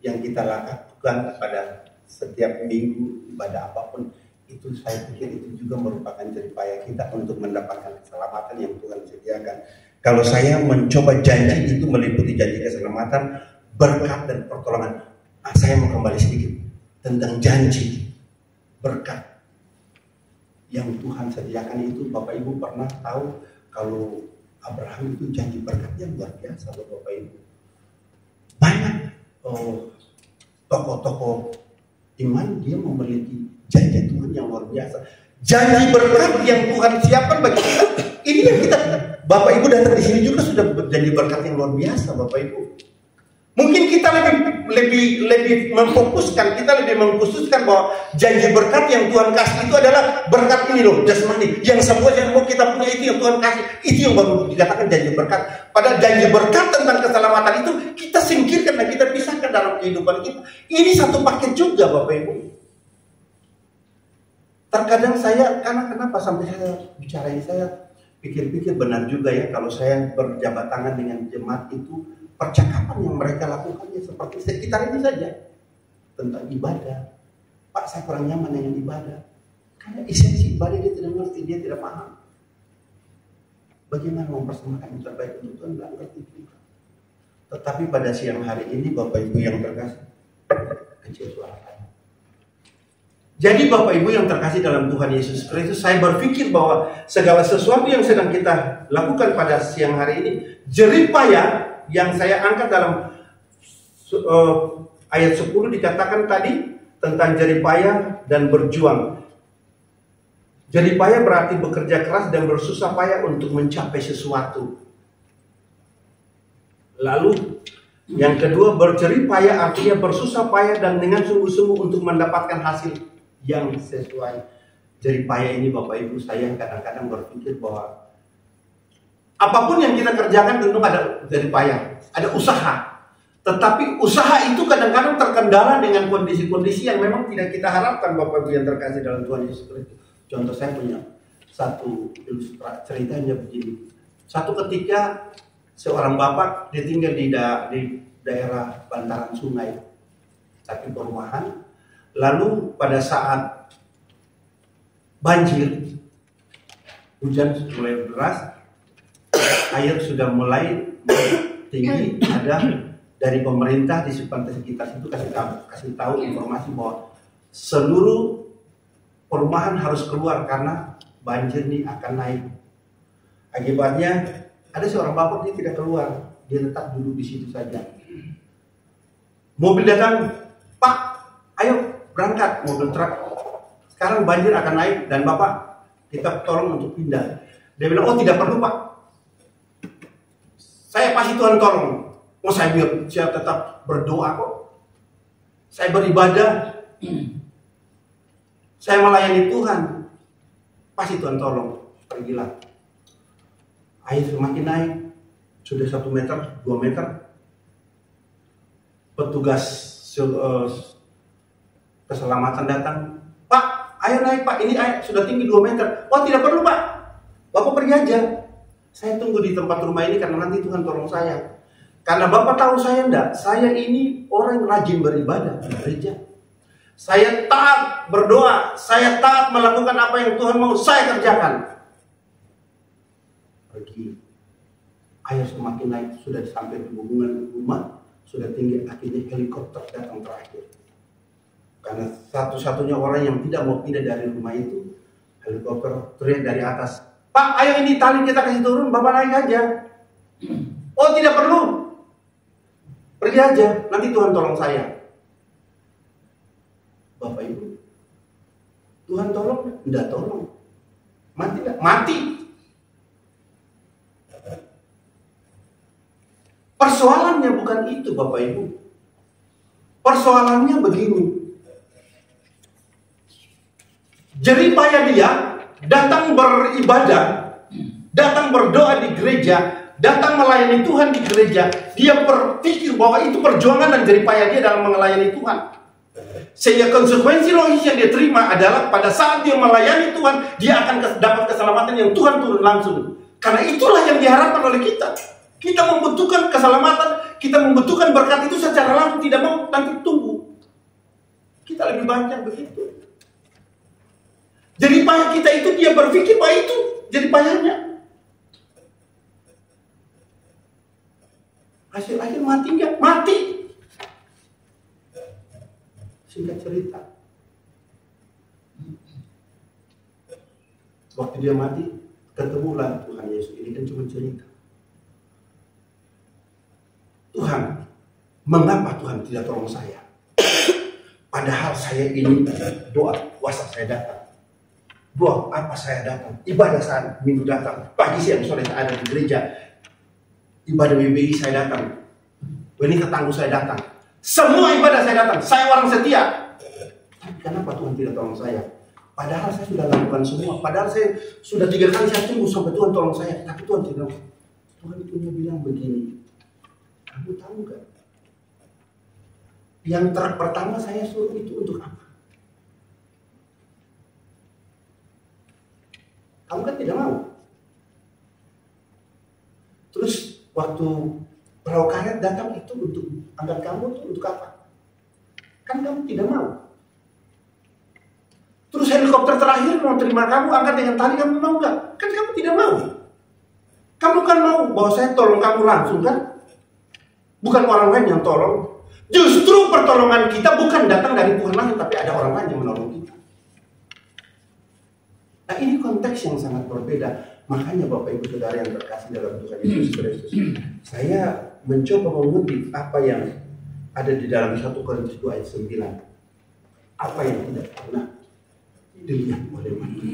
yang kita lakukan pada setiap minggu, ibadah apapun itu, saya pikir itu juga merupakan jerih payah kita untuk mendapatkan keselamatan yang Tuhan sediakan. Kalau saya mencoba janji itu meliputi janji keselamatan, berkat dan pertolongan. Nah, saya mau kembali sedikit tentang janji berkat yang Tuhan sediakan itu. Bapak Ibu pernah tahu kalau Abraham itu janji berkatnya luar biasa Bapak Ibu. Banyak tokoh-tokoh iman dia memiliki janji Tuhan yang luar biasa. Janji berkat yang Tuhan siapkan bagi kita. Ini yang kita, Bapak Ibu datang di sini juga sudah janji berkat yang luar biasa Bapak Ibu. Mungkin kita lebih memfokuskan, kita lebih mengkhususkan bahwa janji berkat yang Tuhan kasih itu adalah berkat ini loh, jasmani. Yang semua yang mau kita punya itu yang Tuhan kasih, itu yang baru dikatakan janji berkat. Padahal janji berkat tentang keselamatan itu kita singkirkan dan kita pisahkan dalam kehidupan kita. Ini satu paket juga Bapak Ibu. Terkadang saya, karena kenapa sampai saya bicara ini, saya pikir-pikir benar juga ya kalau saya berjabat tangan dengan jemaat itu. Percakapan yang mereka lakukannya seperti sekitar ini saja tentang ibadah. Pak, saya kurang nyaman dengan ibadah karena esensi ibadah dia tidak ngerti, dia tidak paham. Bagaimana mempersembahkan yang terbaik untuk Tuhan, nggak ngerti juga. Tetapi pada siang hari ini Bapak Ibu yang terkasih, kecil suara saya. Jadi Bapak Ibu yang terkasih dalam Tuhan Yesus Kristus, saya berpikir bahwa segala sesuatu yang sedang kita lakukan pada siang hari ini, jerih payah yang saya angkat dalam ayat 10 dikatakan tadi tentang jerih payah dan berjuang. Jerih payah berarti bekerja keras dan bersusah payah untuk mencapai sesuatu. Lalu yang kedua, berjerih payah artinya bersusah payah dan dengan sungguh-sungguh untuk mendapatkan hasil yang sesuai. Jerih payah ini Bapak Ibu, saya kadang-kadang berpikir bahwa apapun yang kita kerjakan tentu ada jerih payah, ada usaha. Tetapi usaha itu kadang-kadang terkendala dengan kondisi-kondisi yang memang tidak kita harapkan Bapak Ibu yang terkasih dalam Tuhan Yesus Kristus. Contoh saya punya satu ceritanya begini. Satu ketika seorang bapak dia tinggal di daerah bantaran sungai, tapi perumahan. Lalu pada saat banjir, hujan mulai deras, air sudah mulai tinggi, ada dari pemerintah di sekitar situ kasih tahu informasi bahwa seluruh perumahan harus keluar karena banjir ini akan naik. Akibatnya ada seorang bapak dia tidak keluar, dia tetap duduk di situ saja. Mobil datang, Pak, ayo berangkat mobil truk. Sekarang banjir akan naik dan bapak kita tolong untuk pindah. Dia bilang, oh tidak perlu Pak. Saya pasti Tuhan tolong. Oh saya tetap berdoa kok. Saya beribadah. Saya melayani Tuhan. Pasti Tuhan tolong. Pergilah. Air semakin naik. Sudah 1 meter, 2 meter. Petugas keselamatan datang. Pak, ayo naik Pak. Ini air sudah tinggi 2 meter. Oh tidak perlu Pak. Bapak pergi aja. Saya tunggu di tempat rumah ini karena nanti Tuhan tolong saya. Karena Bapak tahu saya enggak, saya ini orang yang rajin beribadah di gereja. Saya taat berdoa, saya taat melakukan apa yang Tuhan mau saya kerjakan. Pergi. Air semakin naik, sudah sampai di hubungan rumah, sudah tinggi, akhirnya helikopter datang terakhir. Karena satu-satunya orang yang tidak mau pindah dari rumah itu, helikopter teriak dari atas, Pak, ayo ini tali kita kasih turun, Bapak naik aja. Oh tidak perlu, pergi aja, nanti Tuhan tolong saya. Bapak Ibu, Tuhan tolong? Tidak tolong. Mati gak? Mati. Persoalannya bukan itu Bapak Ibu. Persoalannya begini. Jerih payah dia datang beribadah, datang berdoa di gereja, datang melayani Tuhan di gereja. Dia berpikir bahwa itu perjuangan dan jerih payah dia dalam melayani Tuhan. Sehingga konsekuensi logis yang dia terima adalah pada saat dia melayani Tuhan, dia akan dapat keselamatan yang Tuhan turun langsung. Karena itulah yang diharapkan oleh kita. Kita membutuhkan keselamatan, kita membutuhkan berkat itu secara langsung, tidak mau nanti tunggu. Kita lebih banyak begitu. Jadi payah kita itu dia berpikir bahwa itu jadi payahnya. Hasil-hasil mati enggak? Mati. Singkat cerita, waktu dia mati, ketemulah Tuhan Yesus. Ini kan cuma cerita. mengapa Tuhan tidak tolong saya? Padahal saya ini doa puasa saya datang, doa apa saya datang, ibadah saat minggu datang, pagi siang sore saya ada di gereja, ibadah BBI saya datang, wanita tangguh saya datang, semua ibadah saya datang, saya orang setia. Tapi kenapa Tuhan tidak tolong saya? Padahal saya sudah lakukan semua, padahal saya sudah 3 kali saya tunggu sampai Tuhan tolong saya, tapi Tuhan tidak. Tuhan punya bilang begini, kamu tahu gak? Yang pertama saya suruh itu untuk apa? Kamu kan tidak mau. Terus waktu perahu karet datang itu untuk angkat kamu itu untuk apa? Kan kamu tidak mau. Terus helikopter terakhir mau terima kamu, angkat dengan tali, kamu mau nggak? Kan kamu tidak mau. Kamu kan mau bahwa saya tolong kamu langsung kan? Bukan orang lain yang tolong. Justru pertolongan kita bukan datang dari Tuhan lain, tapi ada orang lain yang menolong kita. Nah ini konteks yang sangat berbeda. Makanya Bapak Ibu Saudara yang terkasih dalam Tuhan Yesus Kristus, saya mencoba mengutip apa yang ada di dalam 1 Korintus 2 ayat 9. Apa yang tidak pernah dilihat oleh mata,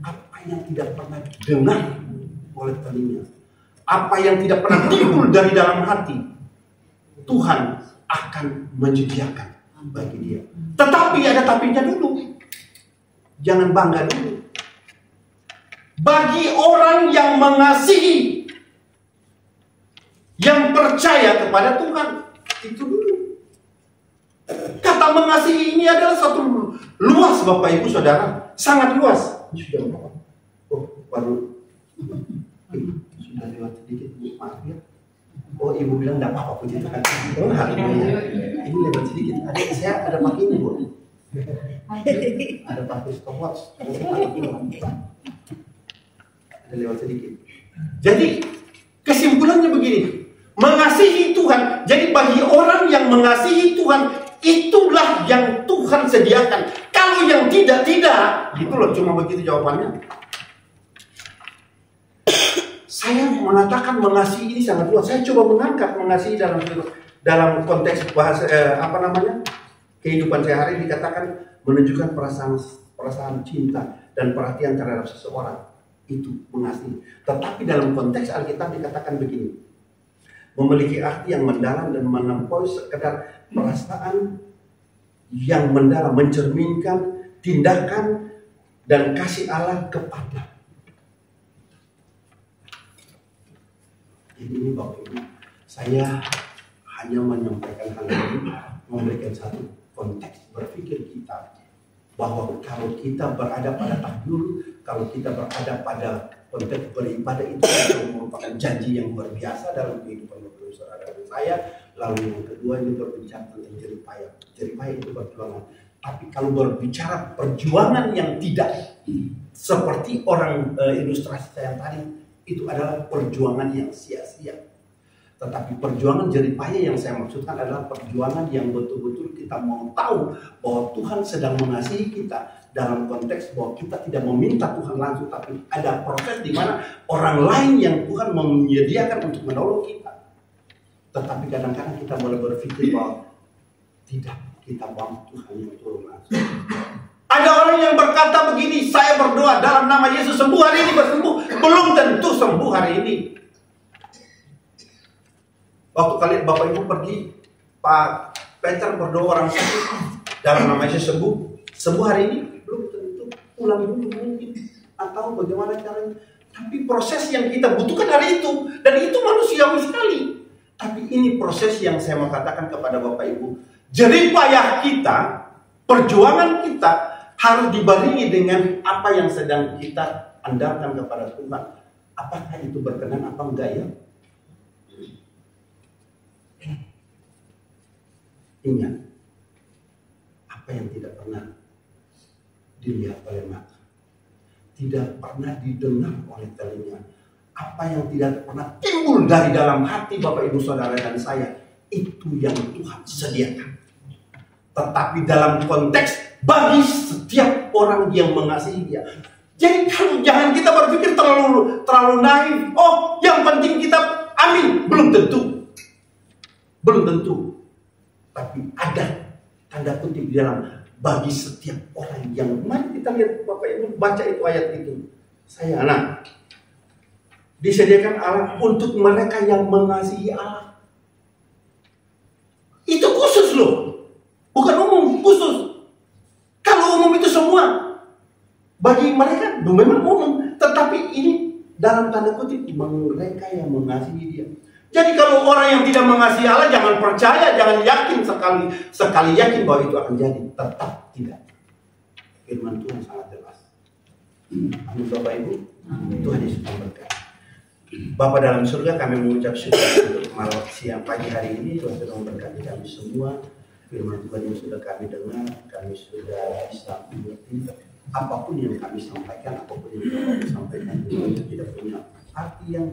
apa yang tidak pernah dengar oleh telinga, apa yang tidak pernah timbul dari dalam hati, Tuhan akan menyediakan bagi dia. Tetapi ada tapinya dulu. Jangan bangga dulu. Bagi orang yang mengasihi, yang percaya kepada Tuhan, itu dulu. Kata mengasihi ini adalah satu luas Bapak Ibu Saudara, sangat luas. Ini sudah berapa? Oh, baru sudah lewat sedikit, maaf ya. Oh, ibu bilang enggak apa-apa puji Tuhan. Oh, haleluya. Ini lewat sedikit. Saya ada pakai ini, Bu. Ada pakai stopwatch. Ada lewat sedikit. Jadi, kesimpulannya begini. Mengasihi Tuhan. Jadi bagi orang yang mengasihi Tuhan, itulah yang Tuhan sediakan. Kalau yang tidak. Gitu loh, cuma begitu jawabannya. Saya mengatakan mengasihi ini sangat luas. Saya coba mengangkat mengasihi dalam konteks bahasa kehidupan sehari-hari, dikatakan menunjukkan perasaan cinta dan perhatian terhadap seseorang, itu mengasihi. Tetapi dalam konteks Alkitab dikatakan begini, memiliki arti yang mendalam dan melampaui sekedar perasaan yang mendalam, mencerminkan tindakan dan kasih Allah kepada. Jadi ini Bapak Ibu, saya hanya menyampaikan hal ini, memberikan satu konteks berpikir kita, bahwa kalau kita berada pada takdir, kalau kita berada pada konteks beribadah, itu merupakan janji yang luar biasa dalam kehidupan Bapak Ibu Saudara dan saya. Lalu yang kedua ini berbicara tentang jeripaya. Jeripaya itu perjuangan. Tapi kalau berbicara perjuangan yang tidak seperti orang ilustrasi saya tadi, itu adalah perjuangan yang sia-sia. Tetapi perjuangan jeripaya yang saya maksudkan adalah perjuangan yang betul-betul kita mau tahu bahwa Tuhan sedang mengasihi kita, dalam konteks bahwa kita tidak meminta Tuhan langsung, tapi ada proses di mana orang lain yang Tuhan menyediakan untuk menolong kita. Tetapi kadang-kadang kita boleh berpikir bahwa tidak, kita mau Tuhan yang turun langsung. Ada orang yang berkata begini, saya berdoa dalam nama Yesus sembuh hari ini, bersembuh. Belum tentu sembuh hari ini. Waktu kalian Bapak Ibu pergi, Pak Peter berdoa orang sakit dalam nama Yesus sembuh hari ini, belum tentu. Pulang dulu mungkin, atau bagaimana caranya. Tapi proses yang kita butuhkan hari itu, dan itu manusiawi sekali. Tapi ini proses yang saya mau katakan kepada Bapak Ibu, jeripayah kita, perjuangan kita harus dibarengi dengan apa yang sedang kita andalkan kepada Tuhan. Apakah itu berkenan apa enggak ya? Ingat, apa yang tidak pernah dilihat oleh mata, tidak pernah didengar oleh telinga, apa yang tidak pernah timbul dari dalam hati Bapak Ibu Saudara dan saya, itu yang Tuhan sediakan. Tetapi dalam konteks bagi setiap orang yang mengasihi dia. Jadi jangan kita berpikir terlalu naif. Oh, yang penting kita amin. Belum tentu. Belum tentu. Tapi ada tanda kutip di dalam bagi setiap orang yang, mari kita lihat Bapak Ibu baca itu ayat itu. Saya anak disediakan Allah untuk mereka yang mengasihi Allah. Itu khusus loh, bukan umum, khusus. Kalau umum itu semua bagi mereka memang umum, tetapi ini dalam tanda kutip mereka yang mengasihi Dia. Jadi kalau orang yang tidak mengasihi Allah, jangan percaya, jangan yakin sekali yakin bahwa itu akan jadi, tetap tidak. Firman Tuhan sangat jelas. Amin Bapak Ibu, Tuhan Yesus memberkati. Bapa dalam surga, kami mengucap syukur untuk malam siang pagi hari ini. Tuhan sudah memberkati kami semua. Firman Tuhan yang sudah kami dengar, kami sudah bisa mengerti. Apapun yang kami sampaikan, apapun yang kami sampaikan, itu tidak punya arti yang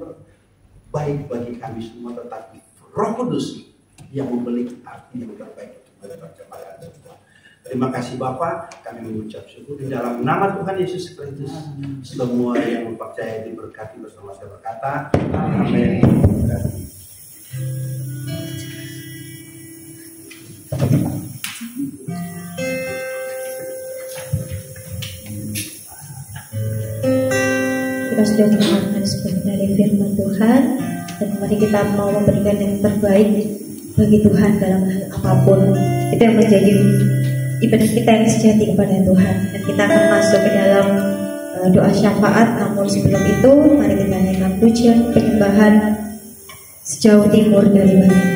baik bagi kami semua, tetapi Roh Kudus yang memiliki arti yang terbaik kepada percobaan Tuhan. Terima kasih Bapa, kami mengucap syukur di dalam nama Tuhan Yesus Kristus. Semua yang percaya diberkati bersama saya berkata, amin. Kita sudah mendengarkan sebenarnya dari firman Tuhan, dan mari kita mau memberikan yang terbaik bagi Tuhan dalam hal apapun. Itu yang menjadi ibadah kita yang sejati kepada Tuhan. Dan kita akan masuk ke dalam doa syafaat. Namun sebelum itu, mari kita naikkan pujian penyembahan sejauh timur dari barat.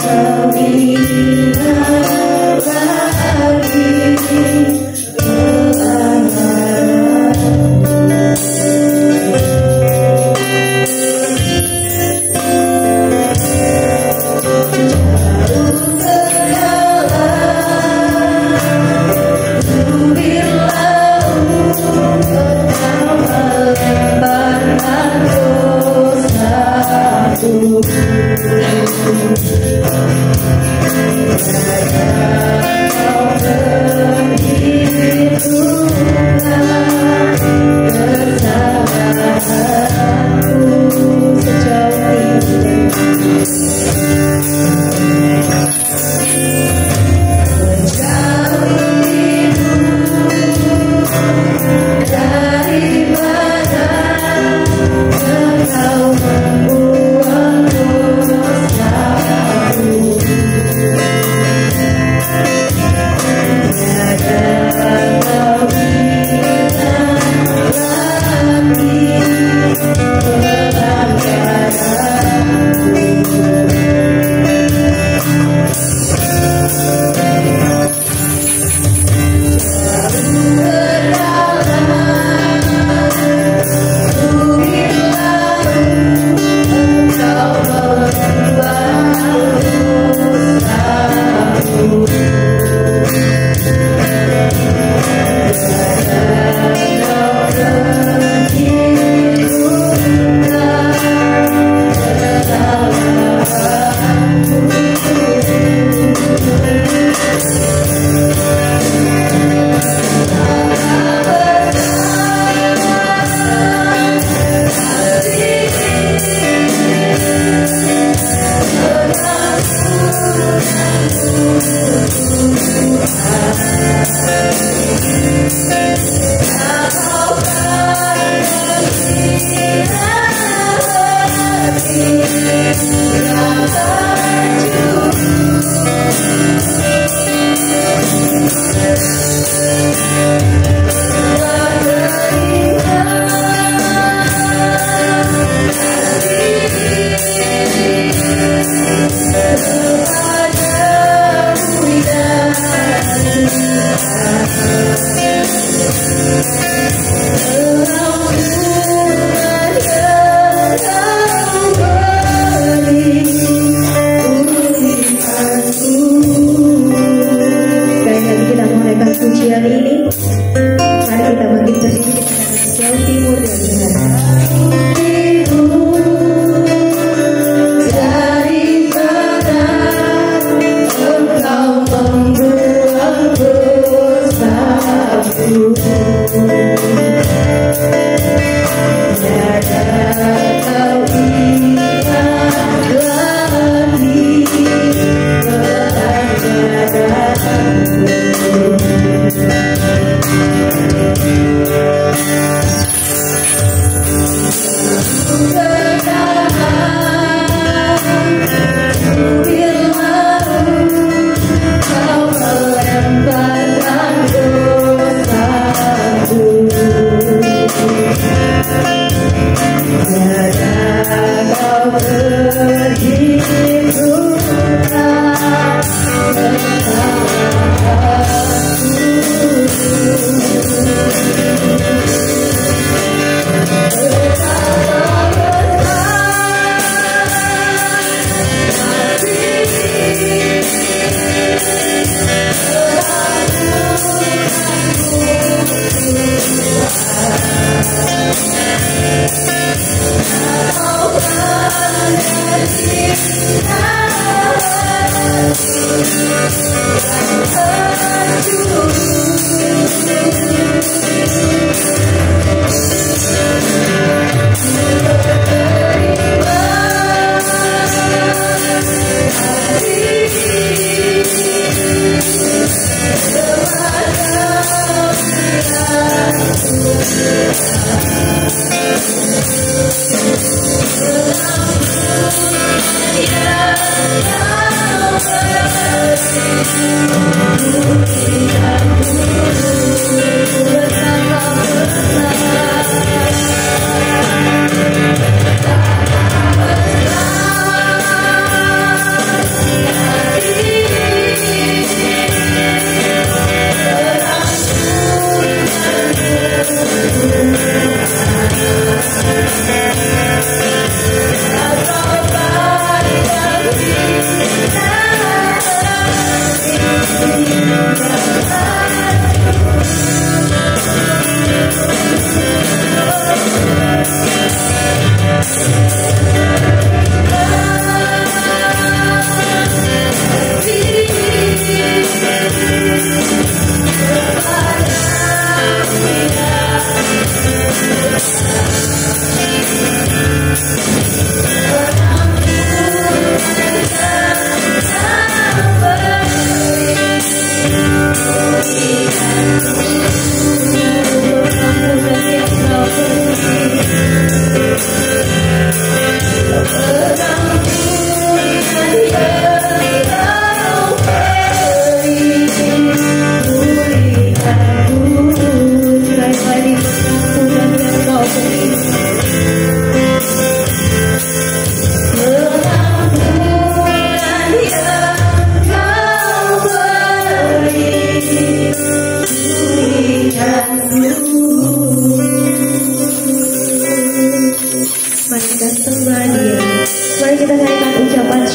Kami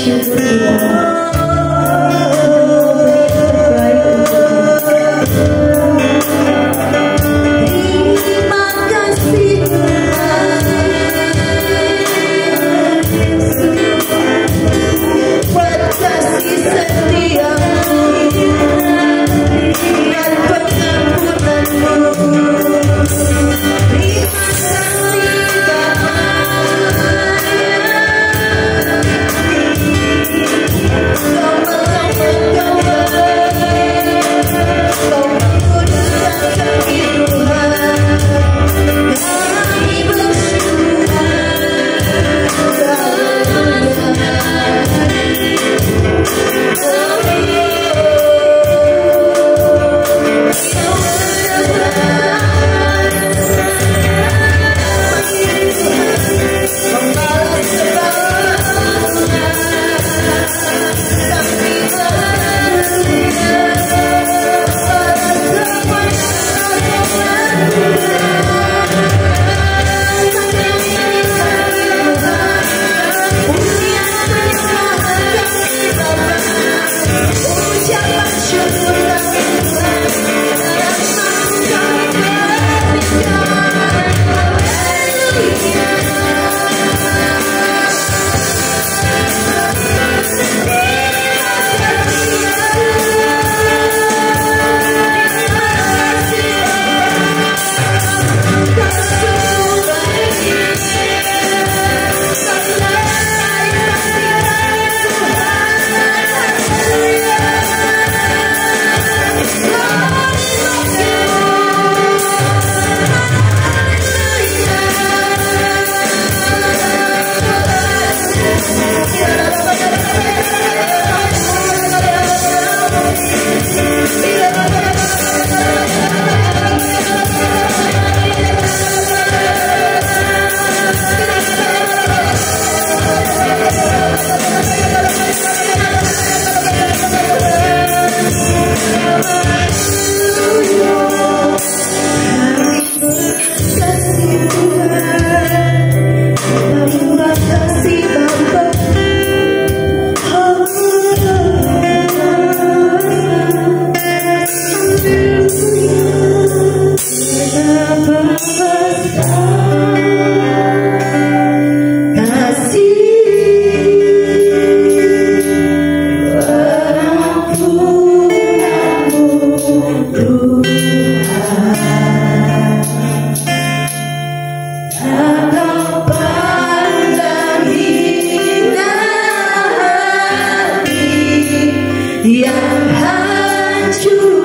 bersyukur terima kasih buat kasih setiamu dan pengampunanmu. Terima kasih Bapa, Kau menguduskan kami Tuhan, kami bersyukur.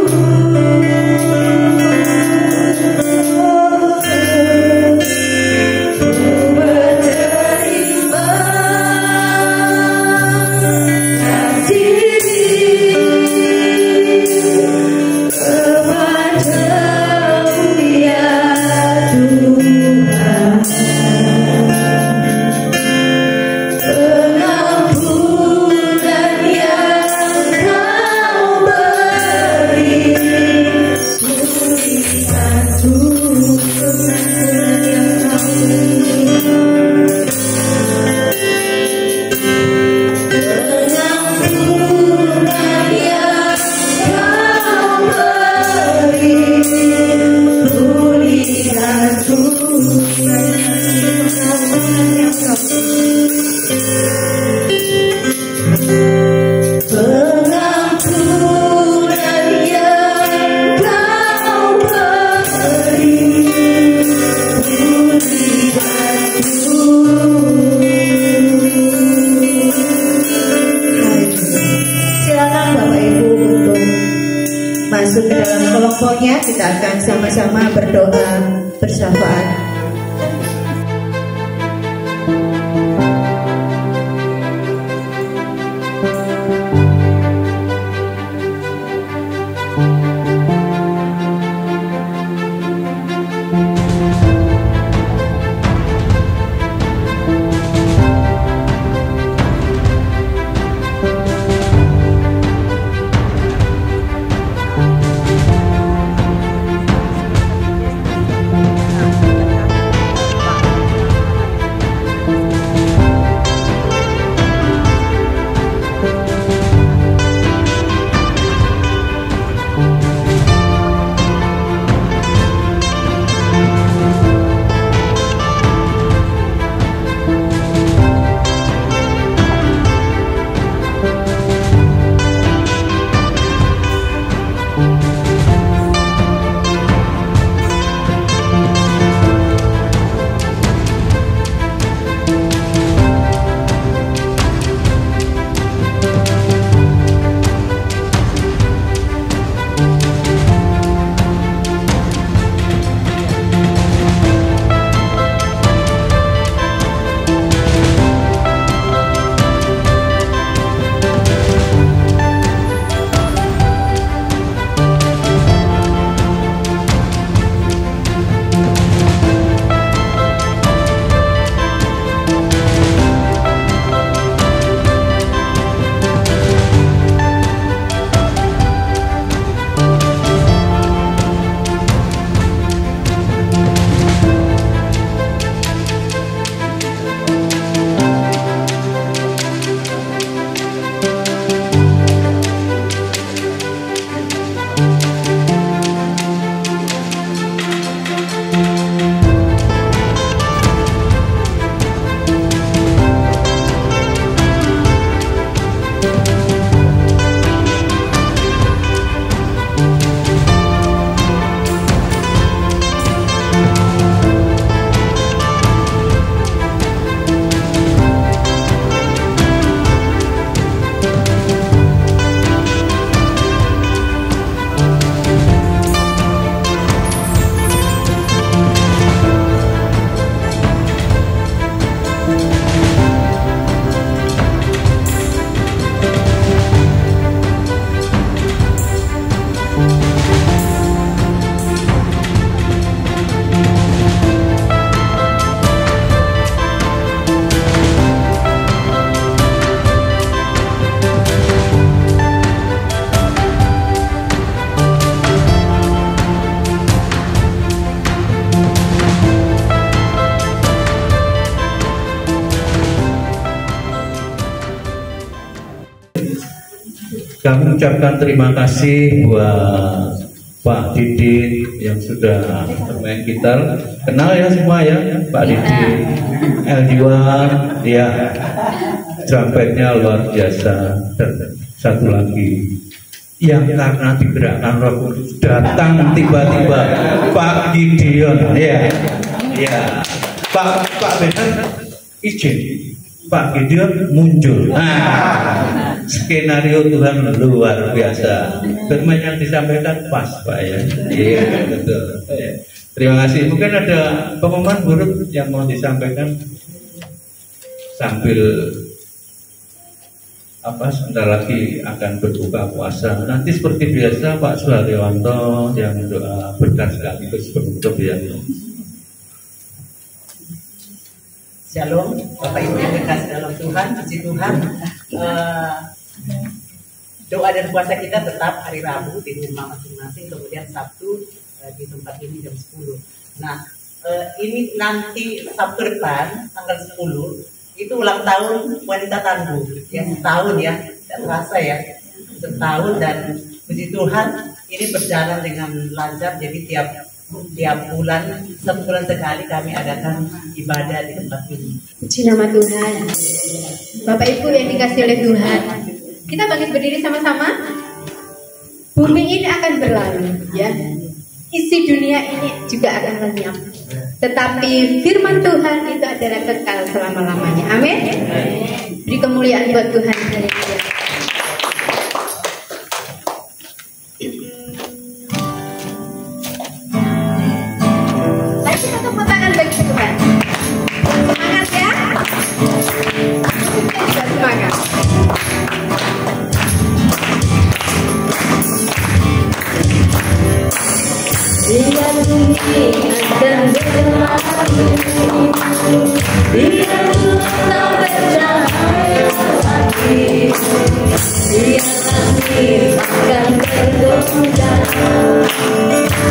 Masuk ke dalam kelompoknya, kita akan sama-sama berdoa bersyafaat. Kami ucapkan terima kasih buat Pak Didit yang sudah bermain gitar. Kenal ya semua ya, Pak Didit, Eljuan, ya, trumpetnya luar biasa. Dan satu lagi yang karena digerakkan Roh Kudus datang tiba-tiba, Pak Gideon, ya, ya, Pak Benar izin, Pak Gideon muncul. Nah, skenario Tuhan luar biasa. Firman yang disampaikan pas, Pak ya. Iya, betul. Ya. Terima kasih. Mungkin ada pengumuman buruk yang mau disampaikan sambil sebentar lagi akan berbuka puasa. Nanti seperti biasa Pak Suharyanto yang doa berkat sekaligus penutup ya. Shalom, Bapak Ibu yang dikasih dalam Tuhan, puji Tuhan. Doa dan puasa kita tetap hari Rabu di rumah masing-masing, kemudian Sabtu di tempat ini jam 10. Nah, ini nanti Sabtu depan tanggal 10 itu ulang tahun wanita tangguh ya, setahun ya, tidak terasa ya, setahun. Dan puji Tuhan ini berjalan dengan lancar. Jadi tiap bulan, sebulan sekali kami adakan ibadah di tempat ini. Puji nama Tuhan. Bapak Ibu yang dikasih oleh Tuhan, kita bangkit berdiri sama-sama. Bumi ini akan berlalu ya, isi dunia ini juga akan lenyap, tetapi firman Tuhan itu adalah kekal selama-lamanya. Amin. Beri kemuliaan buat Tuhan. Haleluya. Mari kita tepuk tangan bagi Tuhan. Semangat ya. Kita juga semangat. Biar bumi akan berlalu, biar bulan bercahaya lagi, biar langit akan bergoncang,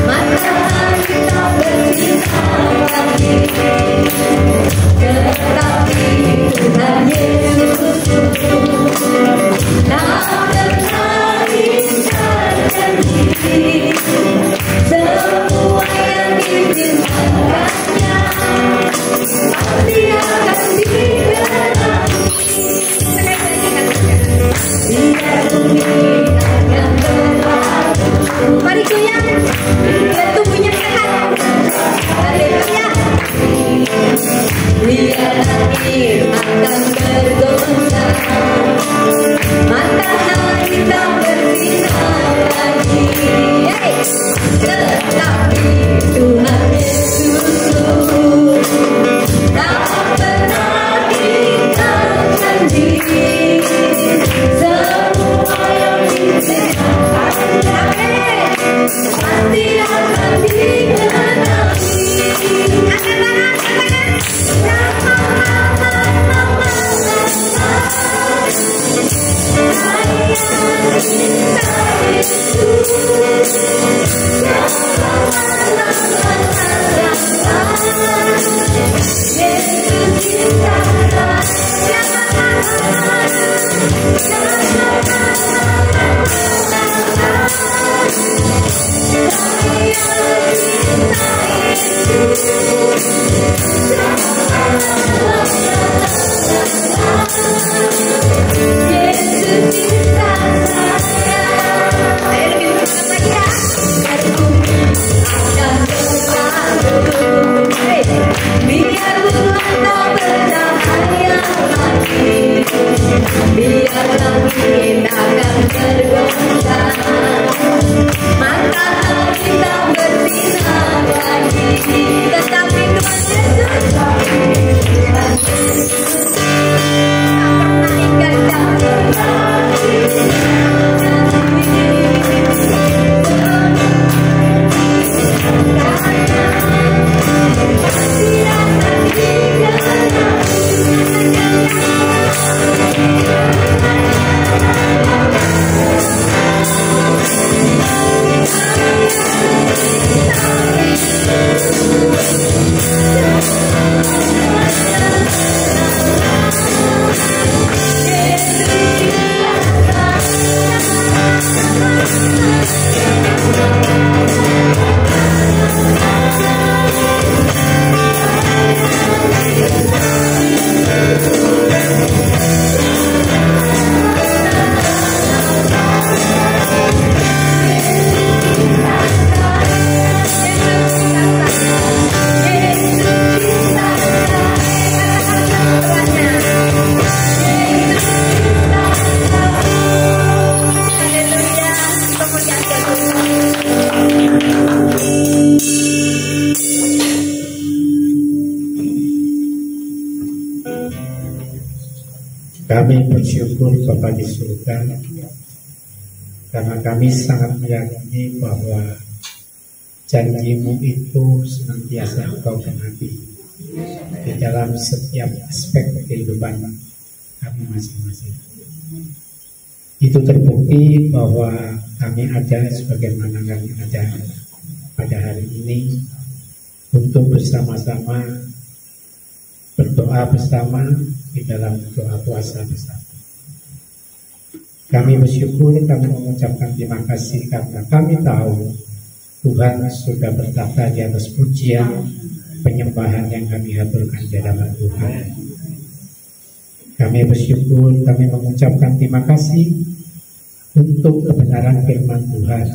matahari tak bersinar lagi, tetapi Tuhan Yesus tak pernah ingkar janji. Semua yang ditindakannya pasti akan digenapi. Biar bumi akan berlalu. Mari goyang, biar tubuhnya sehat. Haleluya. Biar langit akan bergoncang, matahari tak bersinar lagi. Tetapi Tuhan Yesus tak pernah ingkar janji. Semua yang dijanjikan pasti akan digenapi. Angkat tangan, sama-sama. Kami bersyukur Bapa di surga, karena kami sangat meyakini bahwa janji-Mu itu senantiasa Engkau genapi di dalam setiap aspek kehidupan kami masing-masing. Itu terbukti bahwa kami ada sebagaimana kami ada pada hari ini untuk bersama-sama berdoa bersama di dalam doa puasa bersama. Kami bersyukur, kami mengucapkan terima kasih karena kami tahu Tuhan sudah bertata di atas pujian penyembahan yang kami haturkan di hadapan Tuhan. Kami bersyukur, kami mengucapkan terima kasih untuk kebenaran firman Tuhan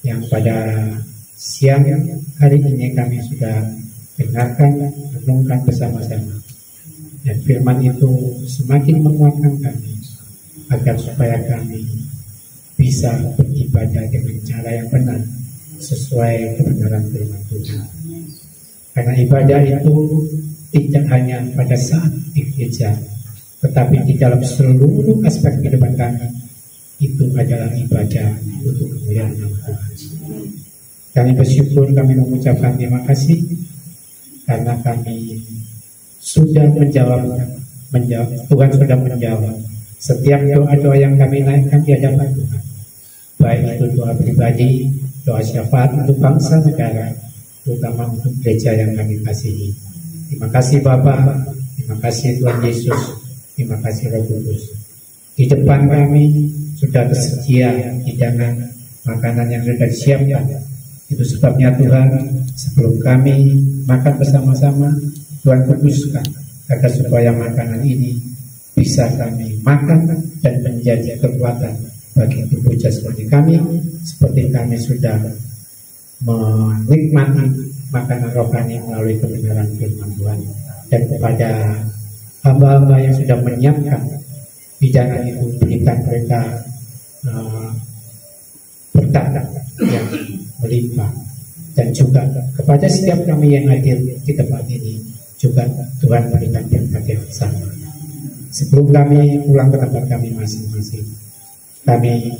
yang pada siang hari ini kami sudah dengarkan, renungkan bersama-sama. Dan firman itu semakin menguatkan kami agar supaya kami bisa beribadah dengan cara yang benar sesuai kebenaran firman Tuhan. Karena ibadah itu tidak hanya pada saat di gereja, tetapi di dalam seluruh aspek kehidupan kami itu adalah ibadah untuk kemuliaan nama Tuhan. Kami bersyukur, kami mengucapkan terima kasih karena kami sudah menjawab, Tuhan sudah menjawab setiap doa-doa yang kami naikkan di hadapan Tuhan, baik itu doa pribadi, doa syafaat untuk bangsa negara, terutama untuk gereja yang kami kasihi. Terima kasih Bapa, terima kasih Tuhan Yesus, terima kasih Roh Kudus. Di depan kami sudah tersedia hidangan makanan yang sudah disiapkan. Itu sebabnya Tuhan, sebelum kami makan bersama-sama, Tuhan kuduskan agar supaya makanan ini bisa kami makan dan menjadi kekuatan bagi tubuh jasmani kami, seperti kami sudah menikmati makanan rohani melalui kebenaran firman Tuhan. Dan kepada hamba-hamba yang sudah menyiapkan hidangan itu, berikan mereka berkat yang melimpah. Dan juga kepada setiap kami yang hadir di tempat ini juga Tuhan berikan berkat yang sama. Sebelum kami pulang ke tempat kami masing-masing, kami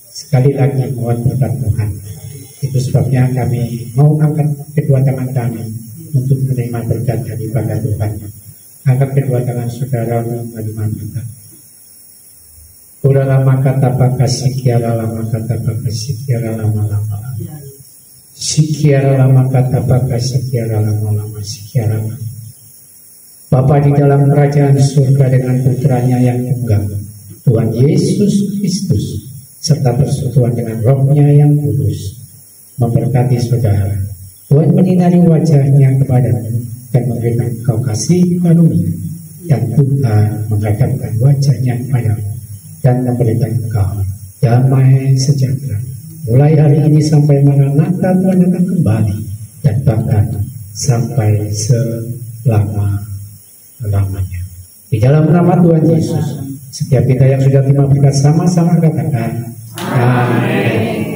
sekali lagi mohon berkat Tuhan. Itu sebabnya kami mau angkat kedua tangan kami untuk menerima berkat daripada Tuhan. Angkat kedua tangan saudara menerima berkat. Ura lama kata baka sikiara lama kata baka sikiara lama-lama. Sikiara lama kata baka sikiara lama-lama sikiara lama. Bapa di dalam kerajaan surga dengan putranya yang tunggal, Tuhan Yesus Kristus, serta persekutuan dengan Roh-Nya yang kudus, memberkati saudara. Tuhan menyinari wajahnya kepadamu dan memberikan kau kasih karunia, dan Tuhan menghadapkan wajahnya kepadamu dan memberikan kau damai sejahtera. Mulai hari ini sampai Maranatha Tuhan akan kembali, dan bahkan sampai selama-lamanya. Di dalam nama Tuhan Yesus, setiap kita yang sudah terima berkat sama-sama katakan amin.